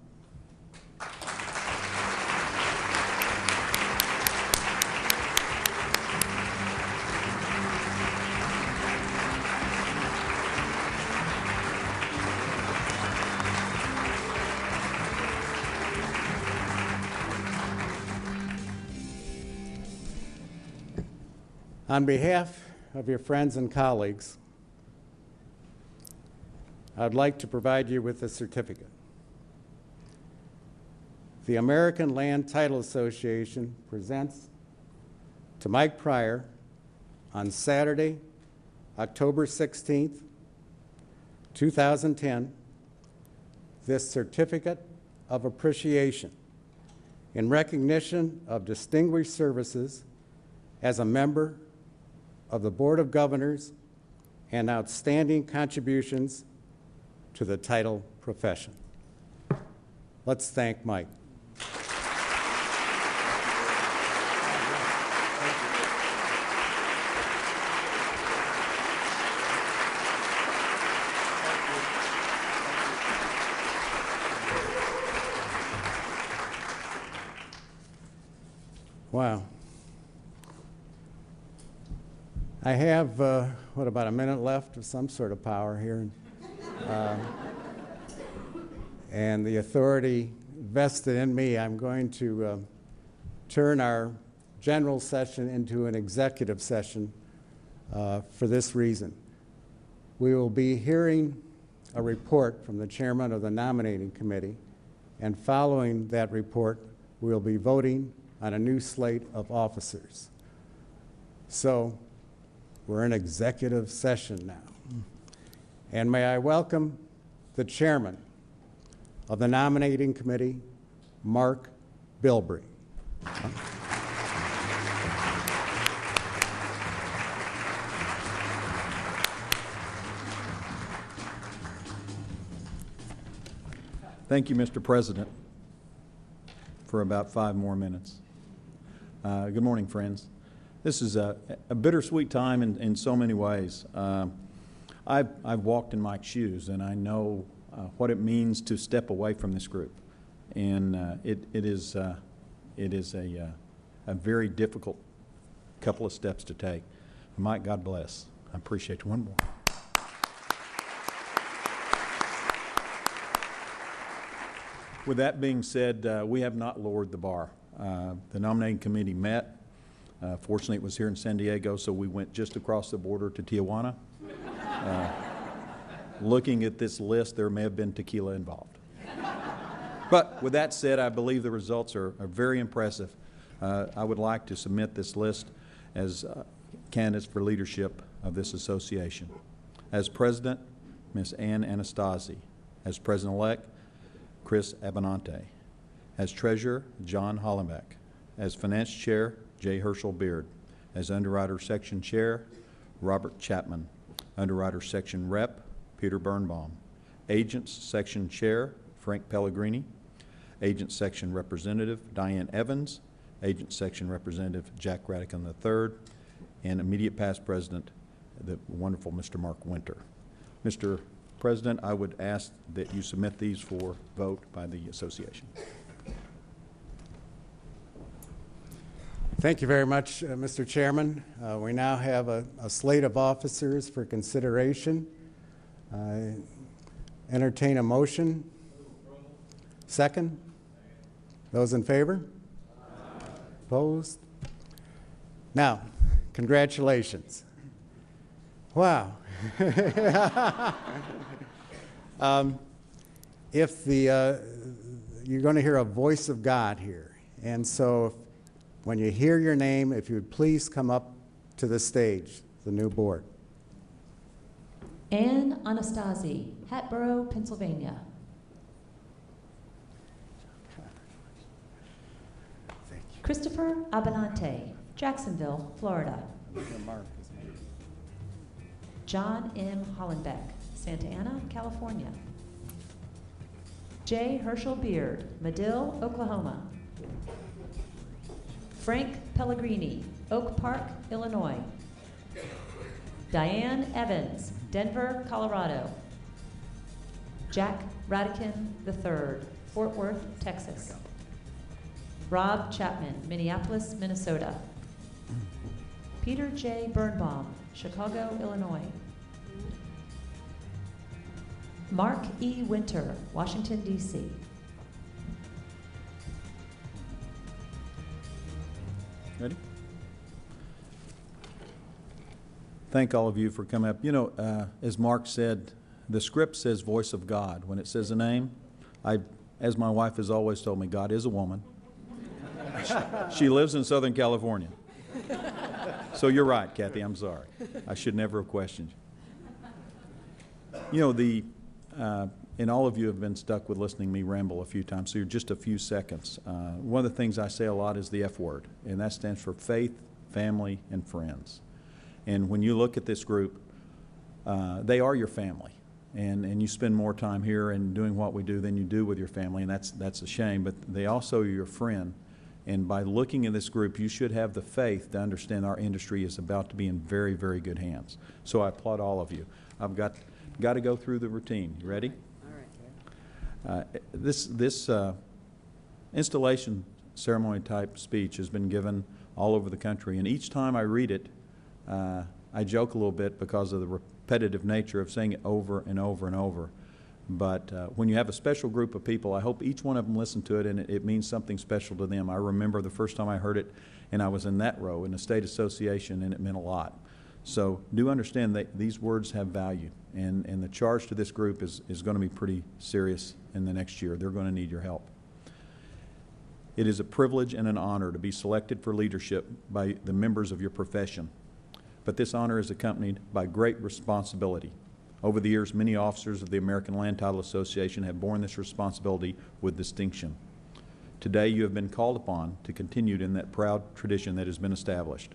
On behalf of your friends and colleagues, I'd like to provide you with a certificate. The American Land Title Association presents to Mike Pryor, on Saturday, October 16th, 2010, this certificate of appreciation in recognition of distinguished services as a member of the Board of Governors and outstanding contributions to the title profession. Let's thank Mike. Wow. I have, about a minute left of some sort of power here. And the authority vested in me, I'm going to turn our general session into an executive session for this reason. We will be hearing a report from the chairman of the nominating committee, and following that report, we'll be voting on a new slate of officers. So we're in executive session now. And may I welcome the chairman of the nominating committee, Mark Bilbrey. Thank you, Mr. President, for about 5 more minutes. Good morning, friends. This is a bittersweet time in so many ways. I've walked in Mike's shoes, and I know what it means to step away from this group. And it is a very difficult couple of steps to take. Mike, God bless. I appreciate you. One more. With that being said, we have not lowered the bar. The nominating committee met. Fortunately, it was here in San Diego, so we went just across the border to Tijuana. Looking at this list, there may have been tequila involved. But with that said, I believe the results are very impressive. I would like to submit this list as candidates for leadership of this association. As president, Ms. Ann Anastasi. As president-elect, Chris Abinante. As treasurer, John Hollenbeck. As finance chair, J. Herschel Beard. As underwriter section chair, Robert Chapman. Underwriter section rep, Peter Birnbaum. Agents section chair, Frank Pellegrini. Agent section representative, Diane Evans. Agent section representative, Jack Radican III. And immediate past president, the wonderful Mr. Mark Winter. Mr. President, I would ask that you submit these for vote by the association. Thank you very much, Mr. Chairman. We now have a slate of officers for consideration. Entertain a motion. Second? Those in favor? Opposed? Now, congratulations. Wow. You're going to hear a voice of God here. And so when you hear your name, if you would please come up to the stage, the new board. Ann Anastasi, Hatboro, Pennsylvania. Thank you. Christopher Abinante, Jacksonville, Florida. John M. Hollenbeck, Santa Ana, California. J. Herschel Beard, Medill, Oklahoma. Frank Pellegrini, Oak Park, Illinois. Diane Evans, Denver, Colorado. Jack Radican III, Fort Worth, Texas. Rob Chapman, Minneapolis, Minnesota. Peter J. Birnbaum, Chicago, Illinois. Mark E. Winter, Washington, D.C. Ready? Thank all of you for coming up. You know, as Mark said, the script says voice of God. When it says a name, as my wife has always told me, God is a woman. She lives in Southern California. So you're right, Kathy, I'm sorry. I should never have questioned you. You know, and all of you have been stuck with listening to me ramble a few times, so you're just a few seconds. One of the things I say a lot is the F word, and that stands for faith, family, and friends. And when you look at this group, they are your family. And you spend more time here and doing what we do than you do with your family, and that's a shame, but they also are your friend. And by looking at this group, you should have the faith to understand our industry is about to be in very, very good hands. So I applaud all of you. I've got to go through the routine. You ready? All right. This installation ceremony type speech has been given all over the country, and each time I read it, I joke a little bit because of the repetitive nature of saying it over and over and over. But when you have a special group of people, I hope each one of them listen to it and it means something special to them. I remember the first time I heard it, and I was in that row in the state association, and it meant a lot. So do understand that these words have value, and the charge to this group is going to be pretty serious in the next year. They're going to need your help. It is a privilege and an honor to be selected for leadership by the members of your profession. But this honor is accompanied by great responsibility. Over the years, many officers of the American Land Title Association have borne this responsibility with distinction. Today, you have been called upon to continue in that proud tradition that has been established.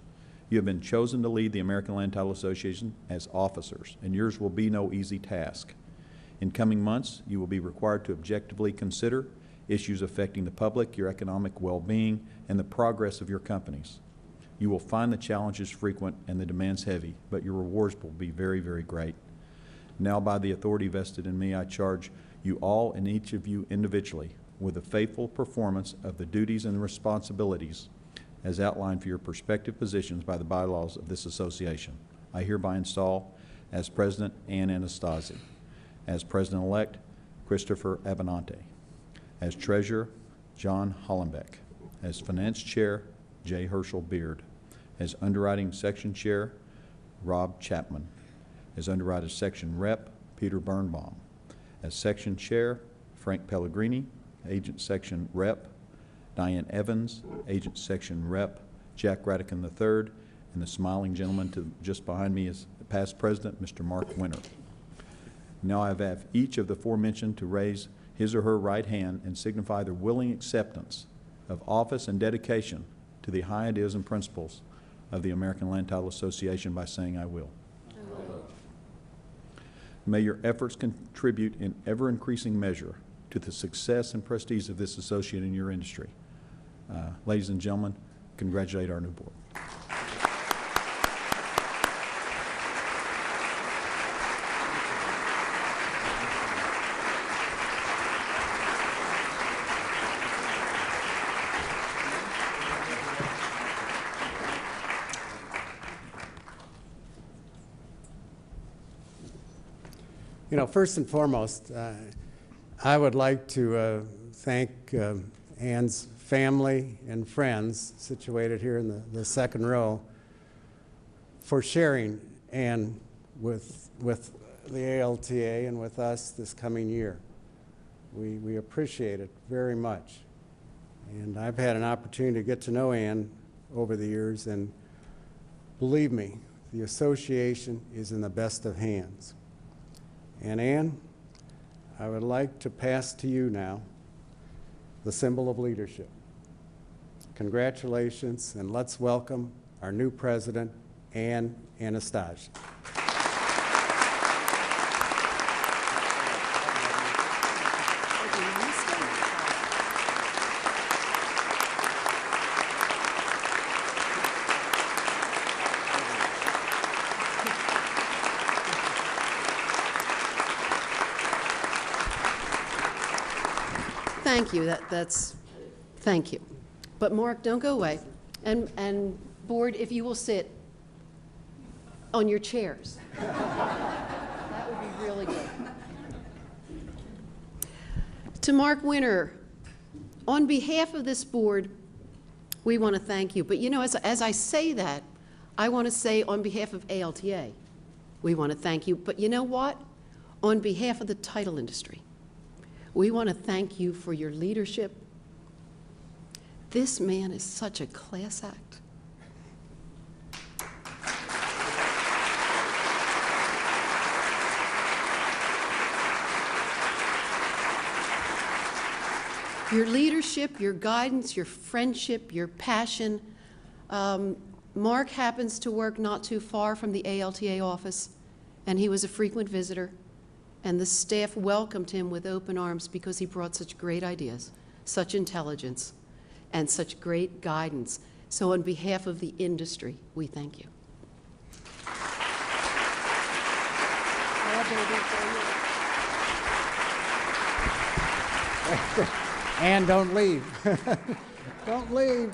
You have been chosen to lead the American Land Title Association as officers, and yours will be no easy task. In coming months, you will be required to objectively consider issues affecting the public, your economic well-being, and the progress of your companies. You will find the challenges frequent and the demands heavy, but your rewards will be very, very great. Now, by the authority vested in me, I charge you all and each of you individually with the faithful performance of the duties and responsibilities as outlined for your prospective positions by the bylaws of this association. I hereby install as President Ann Anastasi, as President-elect Christopher Abenante, as Treasurer John Hollenbeck, as Finance Chair J. Herschel Beard, as Underwriting Section Chair Rob Chapman, as Underwriting Section Rep Peter Birnbaum, as Section Chair Frank Pellegrini, Agent Section Rep Diane Evans, Agent Section Rep Jack Radican III, and the smiling gentleman just behind me is past President Mr. Mark Winter. Now I have each of the aforementioned to raise his or her right hand and signify their willing acceptance of office and dedication to the high ideas and principles of the American Land Title Association by saying, "I will." May your efforts contribute in ever-increasing measure to the success and prestige of this associate in your industry. Ladies and gentlemen, congratulate our new board. You know, first and foremost, I would like to thank Ann's family and friends situated here in the second row for sharing Ann with the ALTA and with us this coming year. We appreciate it very much. And I've had an opportunity to get to know Ann over the years, and believe me, the association is in the best of hands. And Ann, I would like to pass to you now the symbol of leadership. Congratulations, and let's welcome our new president, Ann Anastasi. Thank you. Thank you. But Mark, don't go away. And board, if you will sit on your chairs. That would be really good. To Mark Winter, on behalf of this board, we want to thank you. But you know, as I say that, I want to say on behalf of ALTA, we want to thank you. But you know what? On behalf of the title industry, we want to thank you for your leadership. This man is such a class act. your leadership, your guidance, your friendship, your passion. Mark happens to work not too far from the ALTA office, and he was a frequent visitor, and the staff welcomed him with open arms because he brought such great ideas, such intelligence, and such great guidance. So on behalf of the industry, we thank you. And don't leave. Don't leave.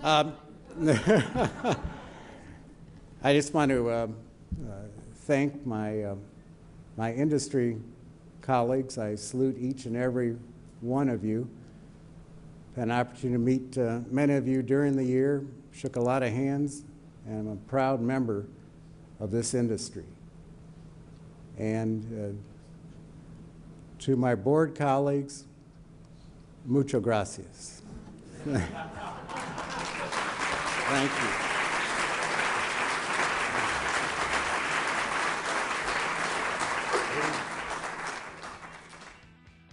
I just want to thank my industry colleagues. I salute each and every one of you. Had an opportunity to meet many of you during the year, shook a lot of hands, and I'm a proud member of this industry. And to my board colleagues, mucho gracias. Thank you.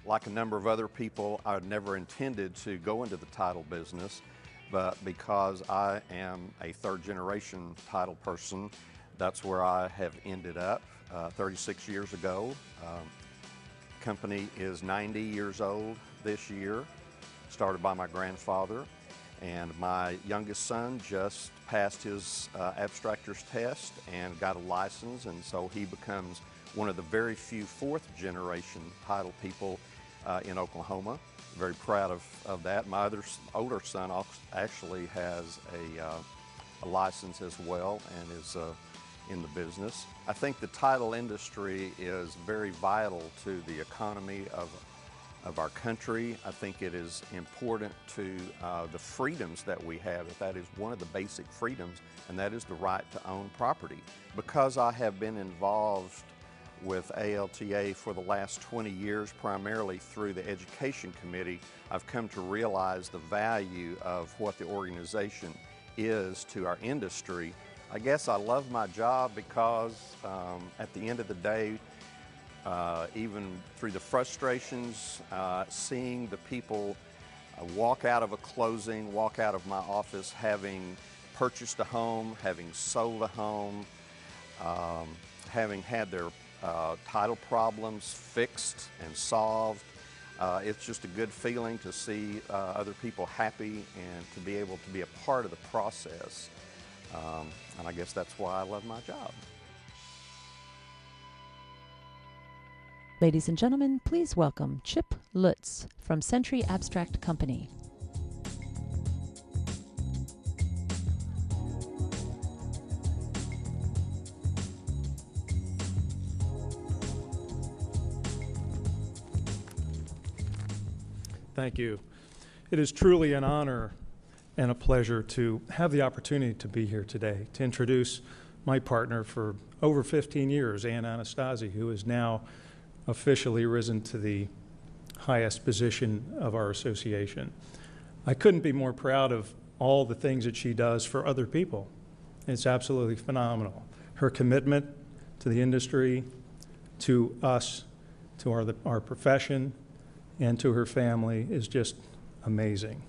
Like a number of other people, I never intended to go into the title business, but because I am a third-generation title person, that's where I have ended up 36 years ago. Company is 90 years old this year, started by my grandfather, and my youngest son just passed his abstractor's test and got a license, and so he becomes one of the very few fourth-generation title people in Oklahoma. Very proud of that. My older son actually has a license as well and is in the business. I think the title industry is very vital to the economy of our country. I think it is important to the freedoms that we have. That is one of the basic freedoms, and that is the right to own property. Because I have been involved with ALTA for the last 20 years, primarily through the Education Committee, I've come to realize the value of what the organization is to our industry. I guess I love my job because at the end of the day, even through the frustrations, seeing the people walk out of a closing, walk out of my office having purchased a home, having sold a home, having had their title problems fixed and solved. It's just a good feeling to see other people happy and to be able to be a part of the process. And I guess that's why I love my job. Ladies and gentlemen, please welcome Chip Lutz from Century Abstract Company. Thank you. It is truly an honor and a pleasure to have the opportunity to be here today to introduce my partner for over 15 years, Ann Anastasi, who is now officially risen to the highest position of our association. I couldn't be more proud of all the things that she does for other people. It's absolutely phenomenal. Her commitment to the industry, to us, to our profession, and to her family is just amazing.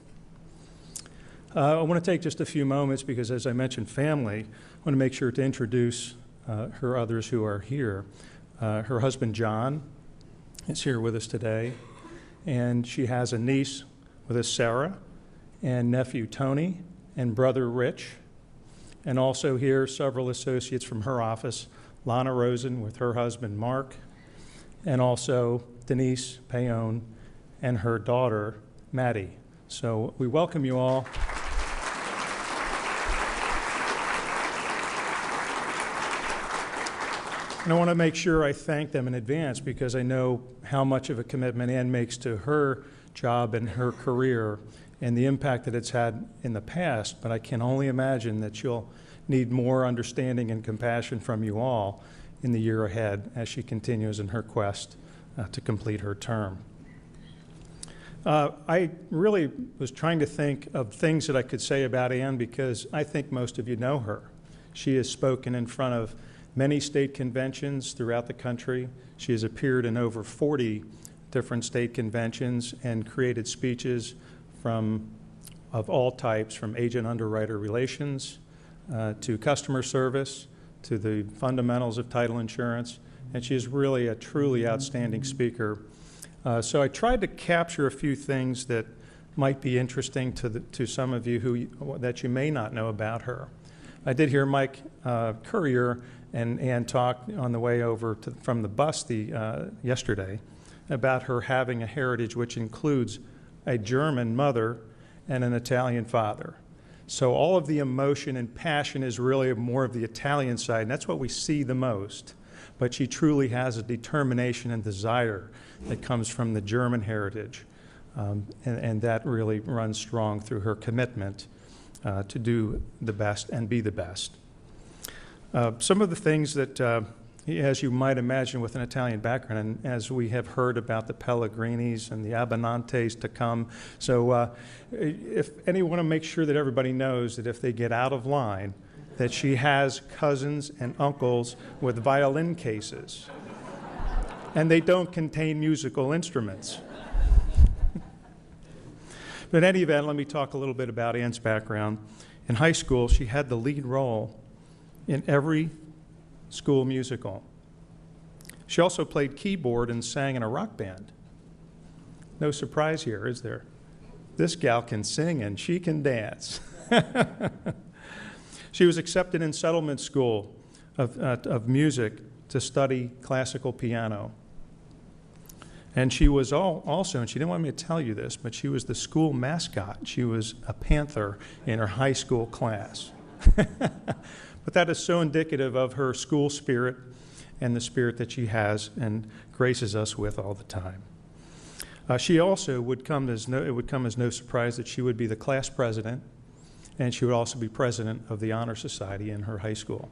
I want to take just a few moments because, as I mentioned, family, I want to make sure to introduce her others who are here. Her husband, John, is here with us today, and she has a niece with us, Sarah, and nephew, Tony, and brother, Rich, and also here several associates from her office, Lana Rosen with her husband, Mark, and also Denise Payon and her daughter, Maddie. So we welcome you all. And I want to make sure I thank them in advance because I know how much of a commitment Ann makes to her job and her career and the impact that it's had in the past, but I can only imagine that she'll need more understanding and compassion from you all in the year ahead as she continues in her quest to complete her term. I really was trying to think of things that I could say about Ann because I think most of you know her. She has spoken in front of many state conventions throughout the country. She has appeared in over 40 different state conventions and created speeches of all types, from agent-underwriter relations to customer service to the fundamentals of title insurance. And she is really a truly outstanding speaker. So I tried to capture a few things that might be interesting to some of you that you may not know about her. I did hear Mike Courier and Ann talk on the way over from the bus yesterday about her having a heritage which includes a German mother and an Italian father. So all of the emotion and passion is really more of the Italian side, and that's what we see the most. But she truly has a determination and desire that comes from the German heritage, and that really runs strong through her commitment to do the best and be the best. Some of the things that, as you might imagine with an Italian background, and as we have heard about the Pellegrinis and the Abbonantes to come, so if anyone want to make sure that everybody knows that if they get out of line, that she has cousins and uncles with violin cases, and they don't contain musical instruments. But in any event, let me talk a little bit about Ann's background. In high school, she had the lead role in every school musical. She also played keyboard and sang in a rock band. No surprise here, is there? This gal can sing and she can dance. She was accepted in settlement school of music to study classical piano. And she was also, and she didn't want me to tell you this, but she was the school mascot. She was a panther in her high school class. But that is so indicative of her school spirit and the spirit that she has and graces us with all the time. She also it would come as no surprise that she would be the class president, and she would also be president of the Honor Society in her high school.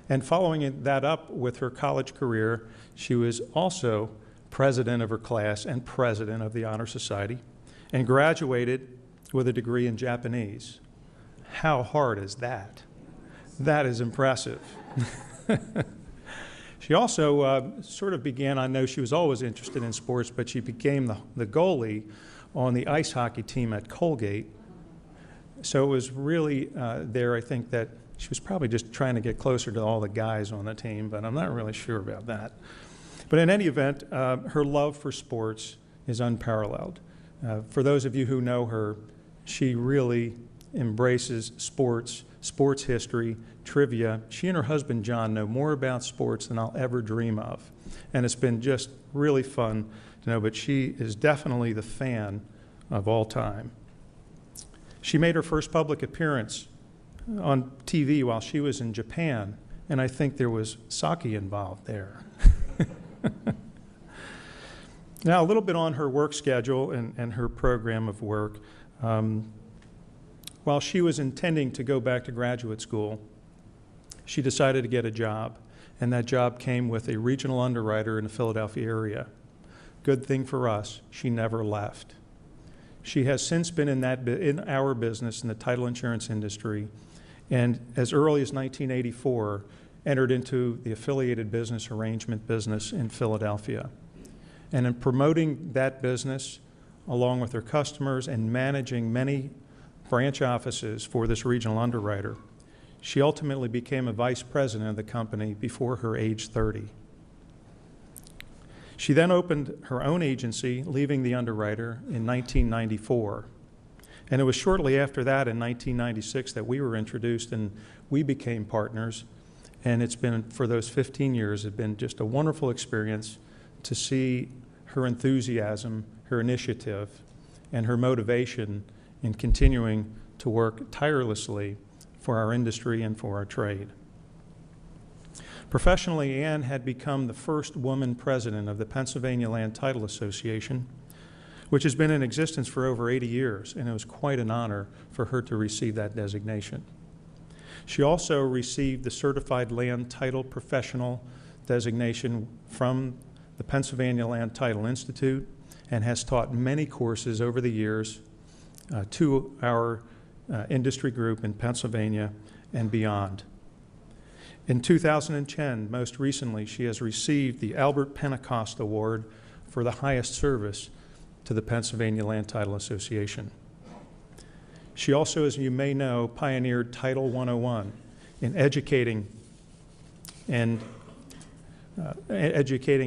And following that up with her college career, she was also president of her class and president of the Honor Society, and graduated with a degree in Japanese. How hard is that? That is impressive. She also sort of began, I know she was always interested in sports, but she became the goalie on the ice hockey team at Colgate. So it was really there, I think, that she was probably just trying to get closer to all the guys on the team, but I'm not really sure about that. But in any event, her love for sports is unparalleled. For those of you who know her, she really embraces sports history, trivia. She and her husband, John, know more about sports than I'll ever dream of. And it's been just really fun to know, but she is definitely the fan of all time. She made her first public appearance on TV while she was in Japan, and I think there was sake involved there. Now, a little bit on her work schedule and her program of work. While she was intending to go back to graduate school, she decided to get a job, and that job came with a regional underwriter in the Philadelphia area. Good thing for us, she never left. She has since been in our business, in the title insurance industry, and as early as 1984, entered into the affiliated business arrangement business in Philadelphia. And in promoting that business, along with her customers and managing many branch offices for this regional underwriter, she ultimately became a vice president of the company before her age 30. She then opened her own agency, leaving the underwriter in 1994. And it was shortly after that, in 1996, that we were introduced and we became partners. And it's been, for those 15 years, it's been just a wonderful experience to see her enthusiasm, her initiative, and her motivation in continuing to work tirelessly for our industry and for our trade. Professionally, Ann had become the first woman president of the Pennsylvania Land Title Association, which has been in existence for over 80 years, and it was quite an honor for her to receive that designation. She also received the Certified Land Title Professional designation from the Pennsylvania Land Title Institute and has taught many courses over the years to our industry group in Pennsylvania and beyond. In 2010, most recently, she has received the Albert Pentecost Award for the highest service to the Pennsylvania Land Title Association. She also, as you may know, pioneered Title 101 in educating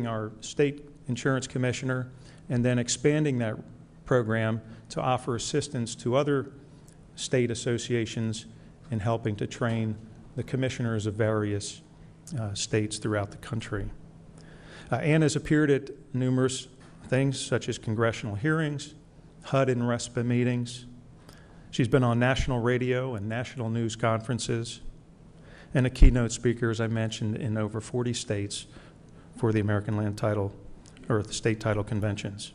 our state insurance commissioner, and then expanding that program to offer assistance to other state associations in helping to train the commissioners of various states throughout the country. Ann has appeared at numerous things such as congressional hearings, HUD and RESPA meetings. She's been on national radio and national news conferences, and a keynote speaker, as I mentioned, in over 40 states for the American Land Title, or the state title conventions.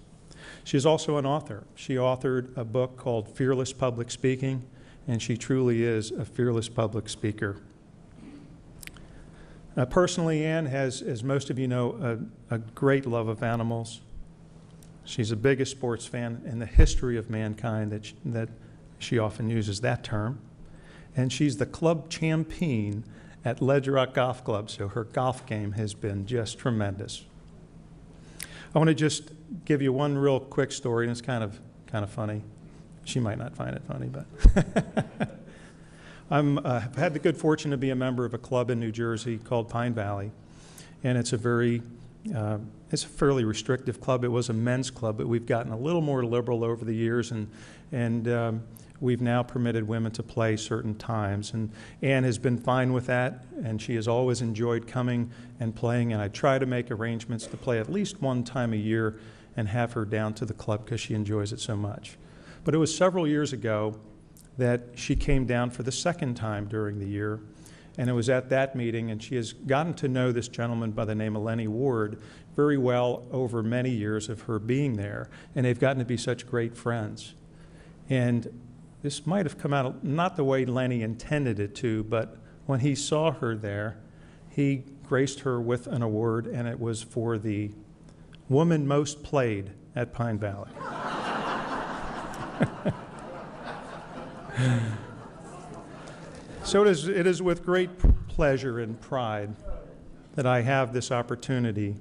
She is also an author. She authored a book called Fearless Public Speaking, and she truly is a fearless public speaker. Personally, Ann has, as most of you know, a great love of animals. She's the biggest sports fan in the history of mankind, that she often uses that term. And she's the club champion at Ledge Rock Golf Club, so her golf game has been just tremendous. I want to just give you one real quick story, and it's kind of funny. She might not find it funny, but I've had the good fortune to be a member of a club in New Jersey called Pine Valley, and it's a fairly restrictive club. It was a men's club, but we've gotten a little more liberal over the years, and we've now permitted women to play certain times. And Ann has been fine with that, and she has always enjoyed coming and playing, and I try to make arrangements to play at least one time a year and have her down to the club because she enjoys it so much. But it was several years ago that she came down for the second time during the year, and it was at that meeting, and she has gotten to know this gentleman by the name of Lenny Ward very well over many years of her being there, and they've gotten to be such great friends. And this might have come out not the way Lenny intended it to, but when he saw her there, he graced her with an award, and it was for the woman most played at Pine Valley. So it is with great pleasure and pride that I have this opportunity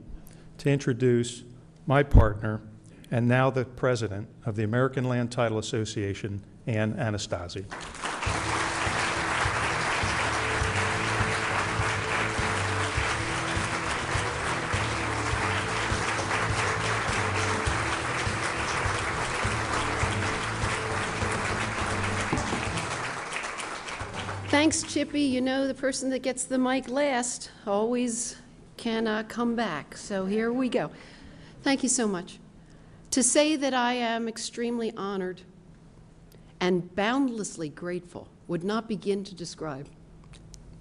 to introduce my partner and now the president of the American Land Title Association, Ann Anastasi. Thanks, Chippy. You know, the person that gets the mic last always can come back. So here we go. Thank you so much. To say that I am extremely honored and boundlessly grateful would not begin to describe.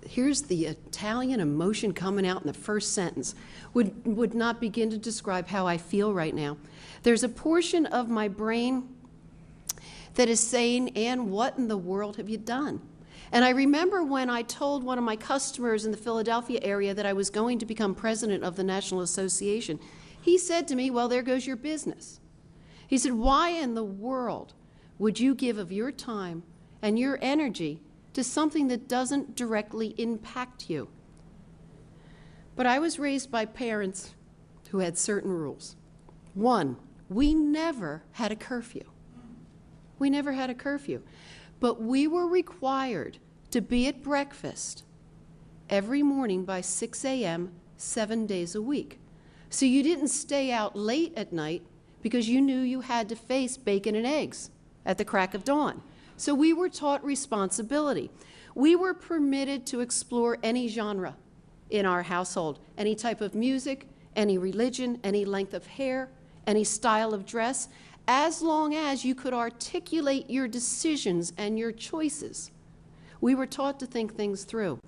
Here's the Italian emotion coming out in the first sentence. Would not begin to describe how I feel right now. There's a portion of my brain that is saying, Ann, what in the world have you done? And I remember when I told one of my customers in the Philadelphia area that I was going to become president of the National Association, he said to me, well, there goes your business. He said, why in the world would you give of your time and your energy to something that doesn't directly impact you? But I was raised by parents who had certain rules. One, we never had a curfew. We never had a curfew. But we were required to be at breakfast every morning by 6 a.m., 7 days a week. So you didn't stay out late at night because you knew you had to face bacon and eggs at the crack of dawn. So we were taught responsibility. We were permitted to explore any genre in our household, any type of music, any religion, any length of hair, any style of dress, as long as you could articulate your decisions and your choices. We were taught to think things through.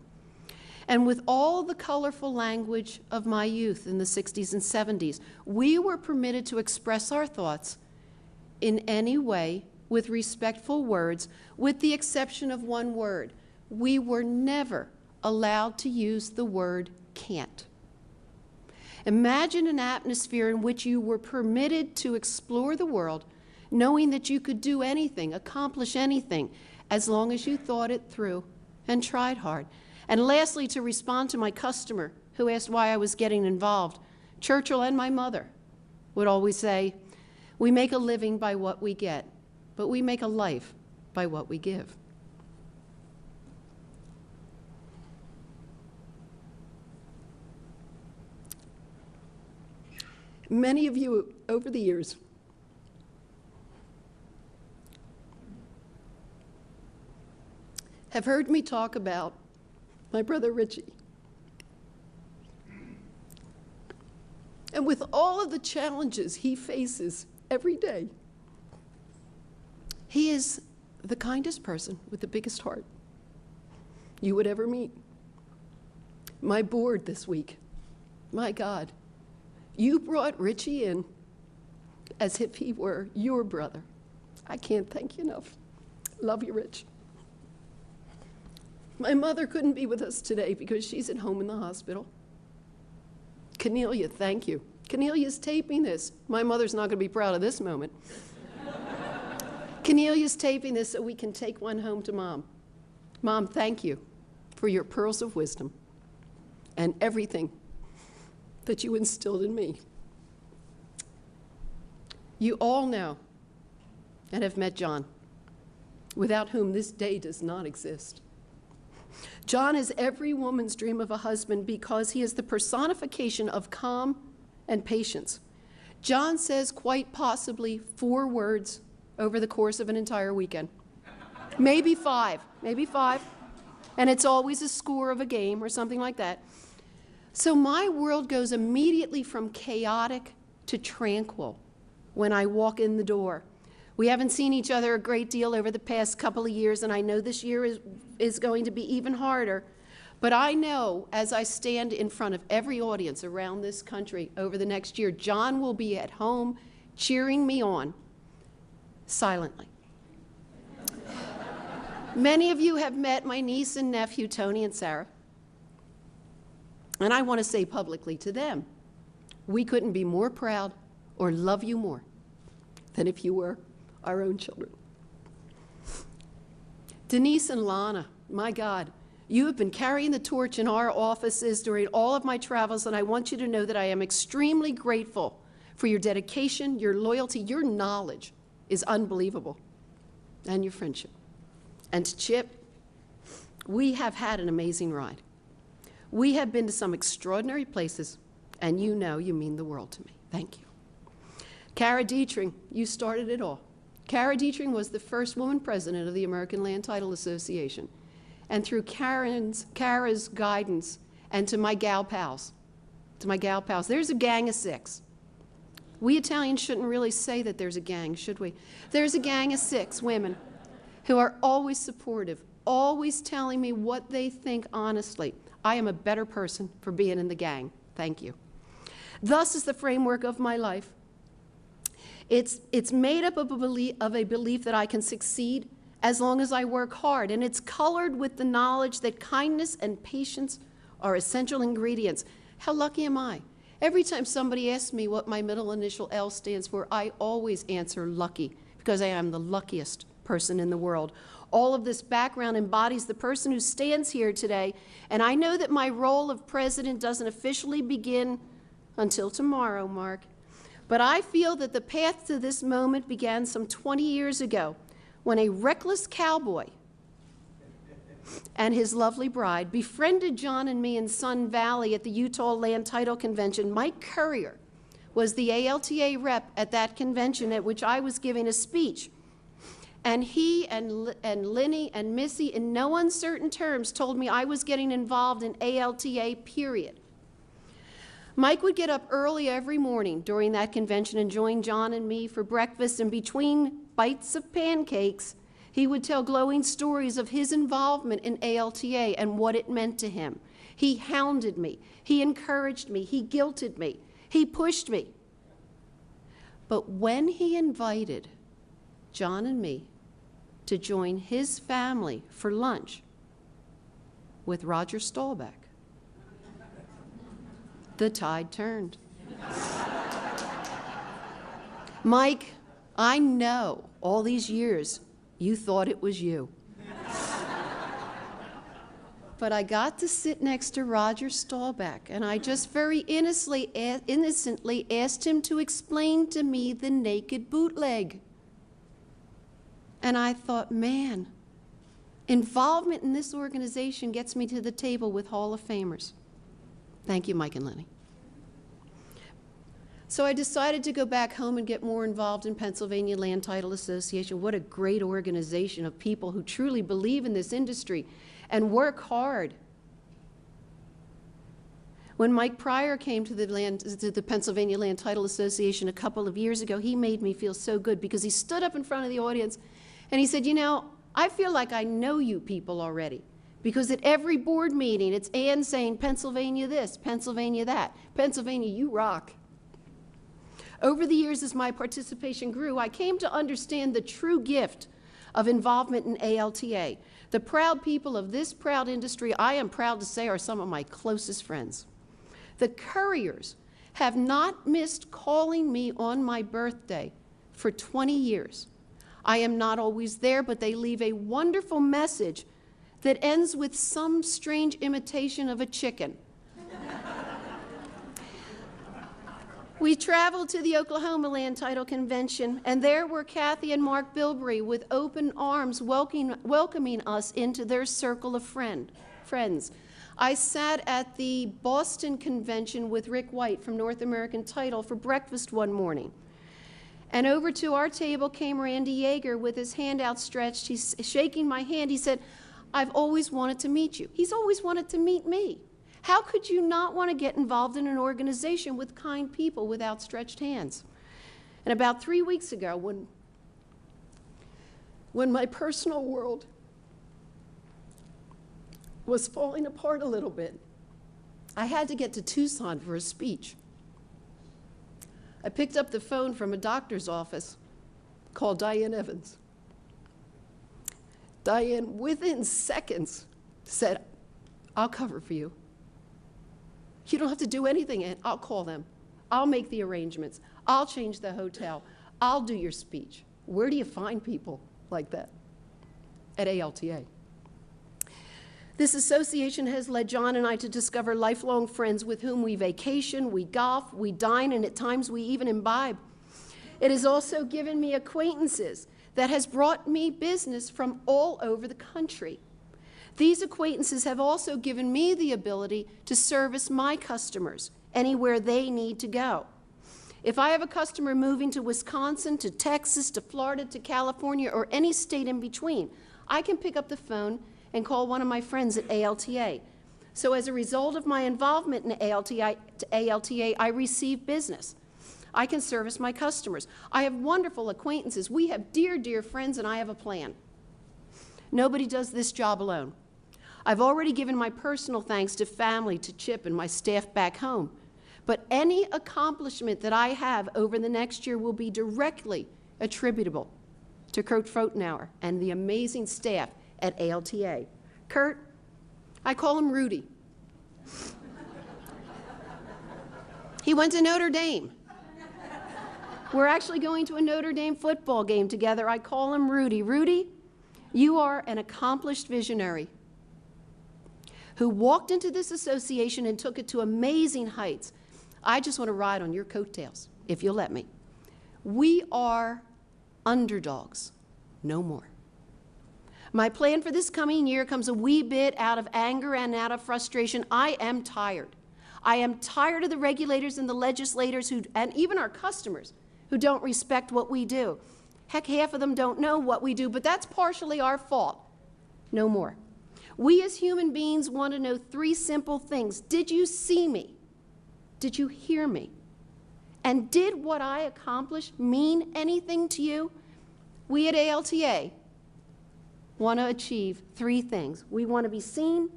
And with all the colorful language of my youth in the 60s and 70s, we were permitted to express our thoughts in any way with respectful words, with the exception of one word. We were never allowed to use the word can't. Imagine an atmosphere in which you were permitted to explore the world, knowing that you could do anything, accomplish anything, as long as you thought it through and tried hard. And lastly, to respond to my customer who asked why I was getting involved, Churchill and my mother would always say, we make a living by what we get, but we make a life by what we give. Many of you over the years have heard me talk about my brother Richie. And with all of the challenges he faces every day, he is the kindest person with the biggest heart you would ever meet. My board this week, my God, you brought Richie in as if he were your brother. I can't thank you enough. Love you, Rich. My mother couldn't be with us today because she's at home in the hospital. Cornelia, thank you. Cornelia's taping this. My mother's not going to be proud of this moment. Cornelia's taping this so we can take one home to Mom. Mom, thank you for your pearls of wisdom and everything that you instilled in me. You all know and have met John, without whom this day does not exist. John is every woman's dream of a husband because he is the personification of calm and patience. John says quite possibly 4 words over the course of an entire weekend. Maybe 5, and it's always a score of a game or something like that. So my world goes immediately from chaotic to tranquil when I walk in the door. We haven't seen each other a great deal over the past couple of years, and I know this year is going to be even harder. But I know as I stand in front of every audience around this country over the next year, John will be at home cheering me on silently. Many of you have met my niece and nephew, Tony and Sarah. And I want to say publicly to them, we couldn't be more proud or love you more than if you were our own children. Denise and Lana, my God, you have been carrying the torch in our offices during all of my travels, and I want you to know that I am extremely grateful for your dedication, your loyalty, your knowledge is unbelievable, and your friendship. And to Chip, we have had an amazing ride. We have been to some extraordinary places, and you know you mean the world to me. Thank you. Kara Dietrich, you started it all. Kara Dietrich was the first woman president of the American Land Title Association. And through Kara's guidance, and to my gal pals, there's a gang of 6. We Italians shouldn't really say that there's a gang, should we? There's a gang of 6 women who are always supportive, always telling me what they think honestly. I am a better person for being in the gang. Thank you. Thus is the framework of my life. It's made up of a belief that I can succeed as long as I work hard, and it's colored with the knowledge that kindness and patience are essential ingredients. How lucky am I? Every time somebody asks me what my middle initial L stands for, I always answer lucky, because I am the luckiest person in the world. All of this background embodies the person who stands here today, and I know that my role of president doesn't officially begin until tomorrow, Mark. But I feel that the path to this moment began some 20 years ago when a reckless cowboy and his lovely bride befriended John and me in Sun Valley at the Utah Land Title Convention. Mike Currier was the ALTA rep at that convention at which I was giving a speech. And he and Lenny and Missy, in no uncertain terms, told me I was getting involved in ALTA, period. Mike would get up early every morning during that convention and join John and me for breakfast, and between bites of pancakes, he would tell glowing stories of his involvement in ALTA and what it meant to him. He hounded me, he encouraged me, he guilted me, he pushed me. But when he invited John and me to join his family for lunch with Roger Staubach, the tide turned. Mike, I know all these years you thought it was you. but I got to sit next to Roger Staubach, and I just very innocently asked him to explain to me the naked bootleg. And I thought, man, involvement in this organization gets me to the table with Hall of Famers. Thank you, Mike and Lenny. So I decided to go back home and get more involved in Pennsylvania Land Title Association. What a great organization of people who truly believe in this industry and work hard. When Mike Pryor came to the Pennsylvania Land Title Association a couple of years ago, he made me feel so good because he stood up in front of the audience and he said, you know, I feel like I know you people already. Because at every board meeting, it's Ann saying, Pennsylvania this, Pennsylvania that. Pennsylvania, you rock. Over the years, as my participation grew, I came to understand the true gift of involvement in ALTA. The proud people of this proud industry, I am proud to say, are some of my closest friends. The couriers have not missed calling me on my birthday for 20 years. I am not always there, but they leave a wonderful message that ends with some strange imitation of a chicken. We traveled to the Oklahoma Land Title Convention, and there were Kathy and Mark Bilbrey with open arms welcoming us into their circle of friends. I sat at the Boston Convention with Rick White from North American Title for breakfast one morning. And over to our table came Randy Yeager with his hand outstretched. He's shaking my hand. He said, I've always wanted to meet you. He's always wanted to meet me. How could you not want to get involved in an organization with kind people with outstretched hands? And about 3 weeks ago, when my personal world was falling apart a little bit, I had to get to Tucson for a speech. I picked up the phone from a doctor's office, called Diane Evans. Diane, within seconds, said, I'll cover for you. You don't have to do anything, Aunt. I'll call them. I'll make the arrangements. I'll change the hotel. I'll do your speech. Where do you find people like that? At ALTA. This association has led John and I to discover lifelong friends with whom we vacation, we golf, we dine, and at times we even imbibe. It has also given me acquaintances that has brought me business from all over the country. These acquaintances have also given me the ability to service my customers anywhere they need to go. If I have a customer moving to Wisconsin, to Texas, to Florida, to California, or any state in between, I can pick up the phone and call one of my friends at ALTA. So as a result of my involvement in ALTA, I receive business. I can service my customers. I have wonderful acquaintances. We have dear, dear friends, and I have a plan. Nobody does this job alone. I've already given my personal thanks to family, to Chip, and my staff back home. But any accomplishment that I have over the next year will be directly attributable to Kurt Fotenauer and the amazing staff at ALTA. Kurt, I call him Rudy. He went to Notre Dame. We're actually going to a Notre Dame football game together. I call him Rudy. Rudy, you are an accomplished visionary who walked into this association and took it to amazing heights. I just want to ride on your coattails, if you'll let me. We are underdogs, no more. My plan for this coming year comes a wee bit out of anger and out of frustration. I am tired. I am tired of the regulators and the legislators and even our customers who don't respect what we do. Heck, half of them don't know what we do, but that's partially our fault. No more. We as human beings want to know 3 simple things. Did you see me? Did you hear me? And did what I accomplished mean anything to you? We at ALTA want to achieve 3 things. We want to be seen,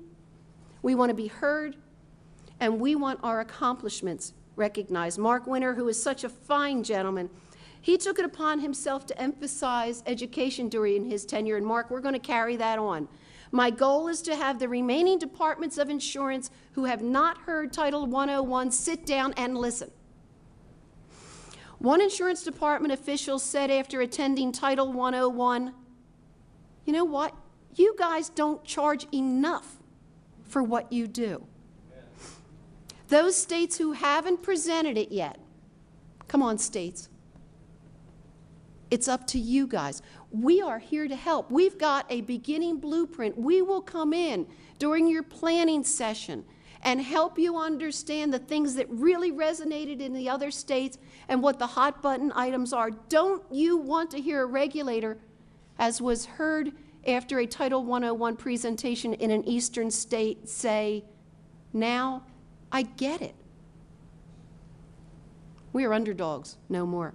we want to be heard, and we want our accomplishments recognized. Mark Winter, who is such a fine gentleman, he took it upon himself to emphasize education during his tenure, and Mark, we're going to carry that on. My goal is to have the remaining departments of insurance who have not heard Title 101 sit down and listen. One insurance department official said after attending Title 101, you know what? You guys don't charge enough for what you do. Those states who haven't presented it yet, come on, states. It's up to you guys. We are here to help. We've got a beginning blueprint. We will come in during your planning session and help you understand the things that really resonated in the other states and what the hot button items are. Don't you want to hear a regulator, as was heard after a Title 101 presentation in an eastern state, say, now I get it. We are underdogs, no more.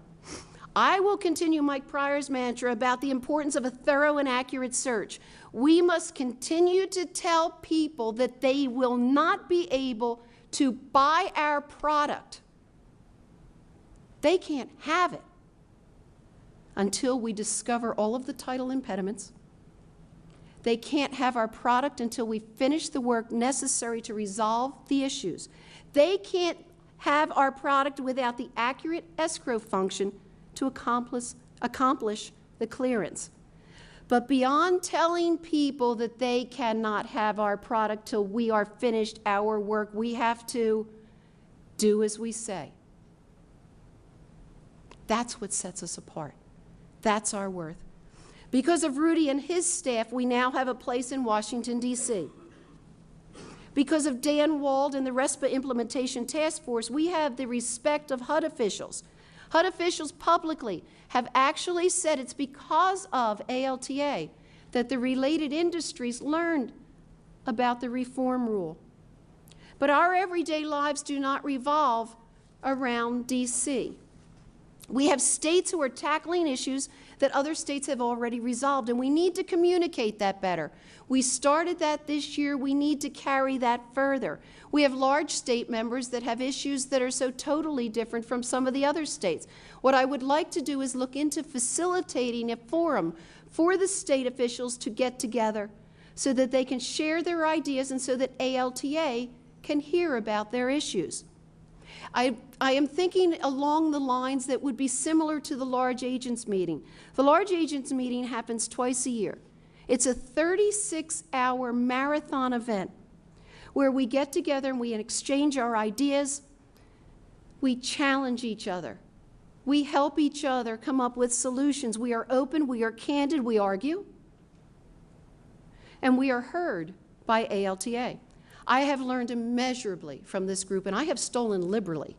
I will continue Mike Pryor's mantra about the importance of a thorough and accurate search. We must continue to tell people that they will not be able to buy our product. They can't have it until we discover all of the title impediments. They can't have our product until we finish the work necessary to resolve the issues. They can't have our product without the accurate escrow function to accomplish the clearance. But beyond telling people that they cannot have our product till we are finished our work, we have to do as we say. That's what sets us apart. That's our worth. Because of Rudy and his staff, we now have a place in Washington, D.C. Because of Dan Wald and the RESPA Implementation Task Force, we have the respect of HUD officials. HUD officials publicly have actually said it's because of ALTA that the related industries learned about the reform rule. But our everyday lives do not revolve around D.C. We have states who are tackling issues that other states have already resolved, and we need to communicate that better. We started that this year. We need to carry that further. We have large state members that have issues that are so totally different from some of the other states. What I would like to do is look into facilitating a forum for the state officials to get together so that they can share their ideas and so that ALTA can hear about their issues. I am thinking along the lines that would be similar to the large agents meeting. The large agents meeting happens twice a year. It's a 36-hour marathon event where we get together and we exchange our ideas. We challenge each other. We help each other come up with solutions. We are open, we are candid, we argue, and we are heard by ALTA. I have learned immeasurably from this group, and I have stolen liberally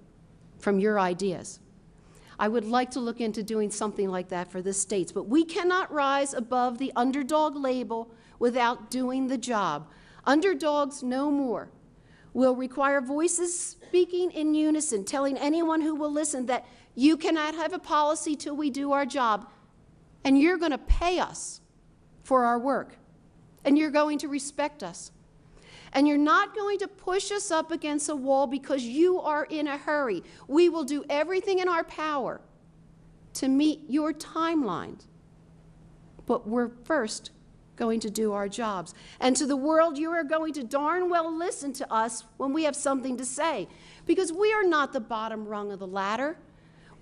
from your ideas. I would like to look into doing something like that for the states, but we cannot rise above the underdog label without doing the job. Underdogs no more will require voices speaking in unison, telling anyone who will listen that you cannot have a policy till we do our job, and you're going to pay us for our work, and you're going to respect us. And you're not going to push us up against a wall because you are in a hurry. We will do everything in our power to meet your timelines. But we're first going to do our jobs. And to the world, you are going to darn well listen to us when we have something to say, because we are not the bottom rung of the ladder.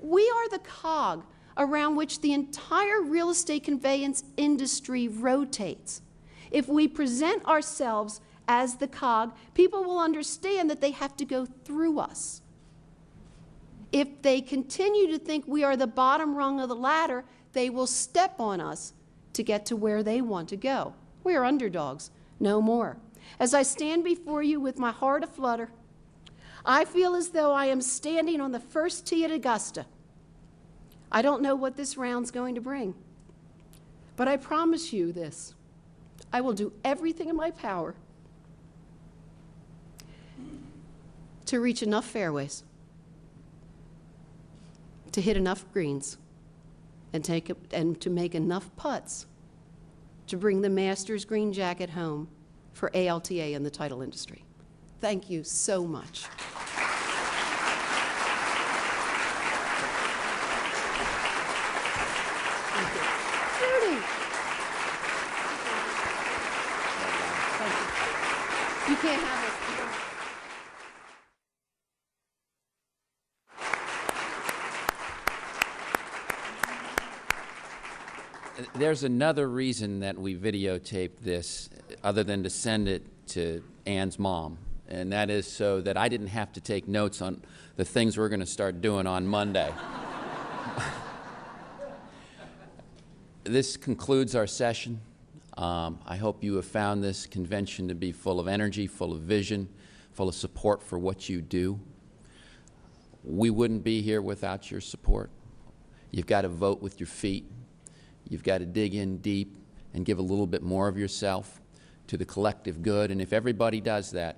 We are the cog around which the entire real estate conveyance industry rotates. If we present ourselves as the cog, people will understand that they have to go through us. If they continue to think we are the bottom rung of the ladder, they will step on us to get to where they want to go. We are underdogs, no more. As I stand before you with my heart aflutter, I feel as though I am standing on the first tee at Augusta. I don't know what this round's going to bring, but I promise you this. I will do everything in my power to reach enough fairways, to hit enough greens, and to make enough putts to bring the Masters green jacket home for ALTA and the title industry. Thank you so much. Thank you. Judy. Thank you. You can't have it. There's another reason that we videotape this, other than to send it to Ann's mom, and that is so that I didn't have to take notes on the things we're going to start doing on Monday. This concludes our session. I hope you have found this convention to be full of energy, full of vision, full of support for what you do. We wouldn't be here without your support. You've got to vote with your feet. You've got to dig in deep and give a little bit more of yourself to the collective good. And if everybody does that,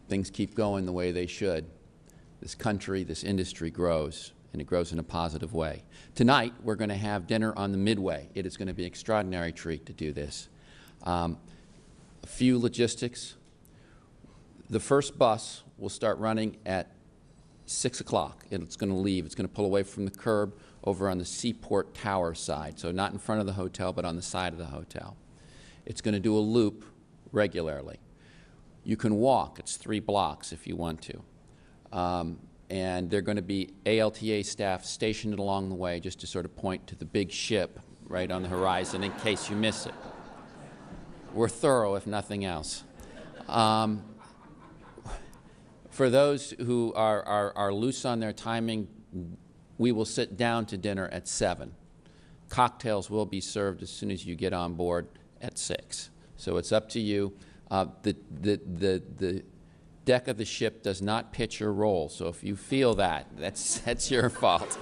things keep going the way they should. This country, this industry grows, and it grows in a positive way. Tonight, we're going to have dinner on the Midway. It is going to be an extraordinary treat to do this. A few logistics. The first bus will start running at 6 o'clock, and it's going to leave. It's going to pull away from the curb over on the Seaport Tower side, so not in front of the hotel, but on the side of the hotel. It's going to do a loop regularly. You can walk. It's 3 blocks if you want to. And there are going to be ALTA staff stationed along the way just to sort of point to the big ship right on the horizon in case you miss it. We're thorough, if nothing else. For those who are loose on their timing, we will sit down to dinner at 7. Cocktails will be served as soon as you get on board at 6. So it's up to you. The deck of the ship does not pitch or roll, so if you feel that, that's your fault.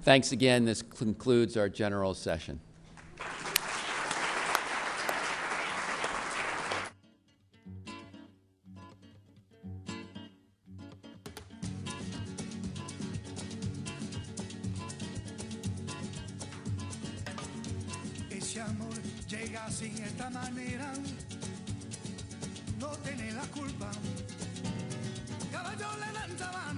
Thanks again. This concludes our general session. Ese amor llega sin esta manera, no tiene la culpa. Caballo le dan sabana.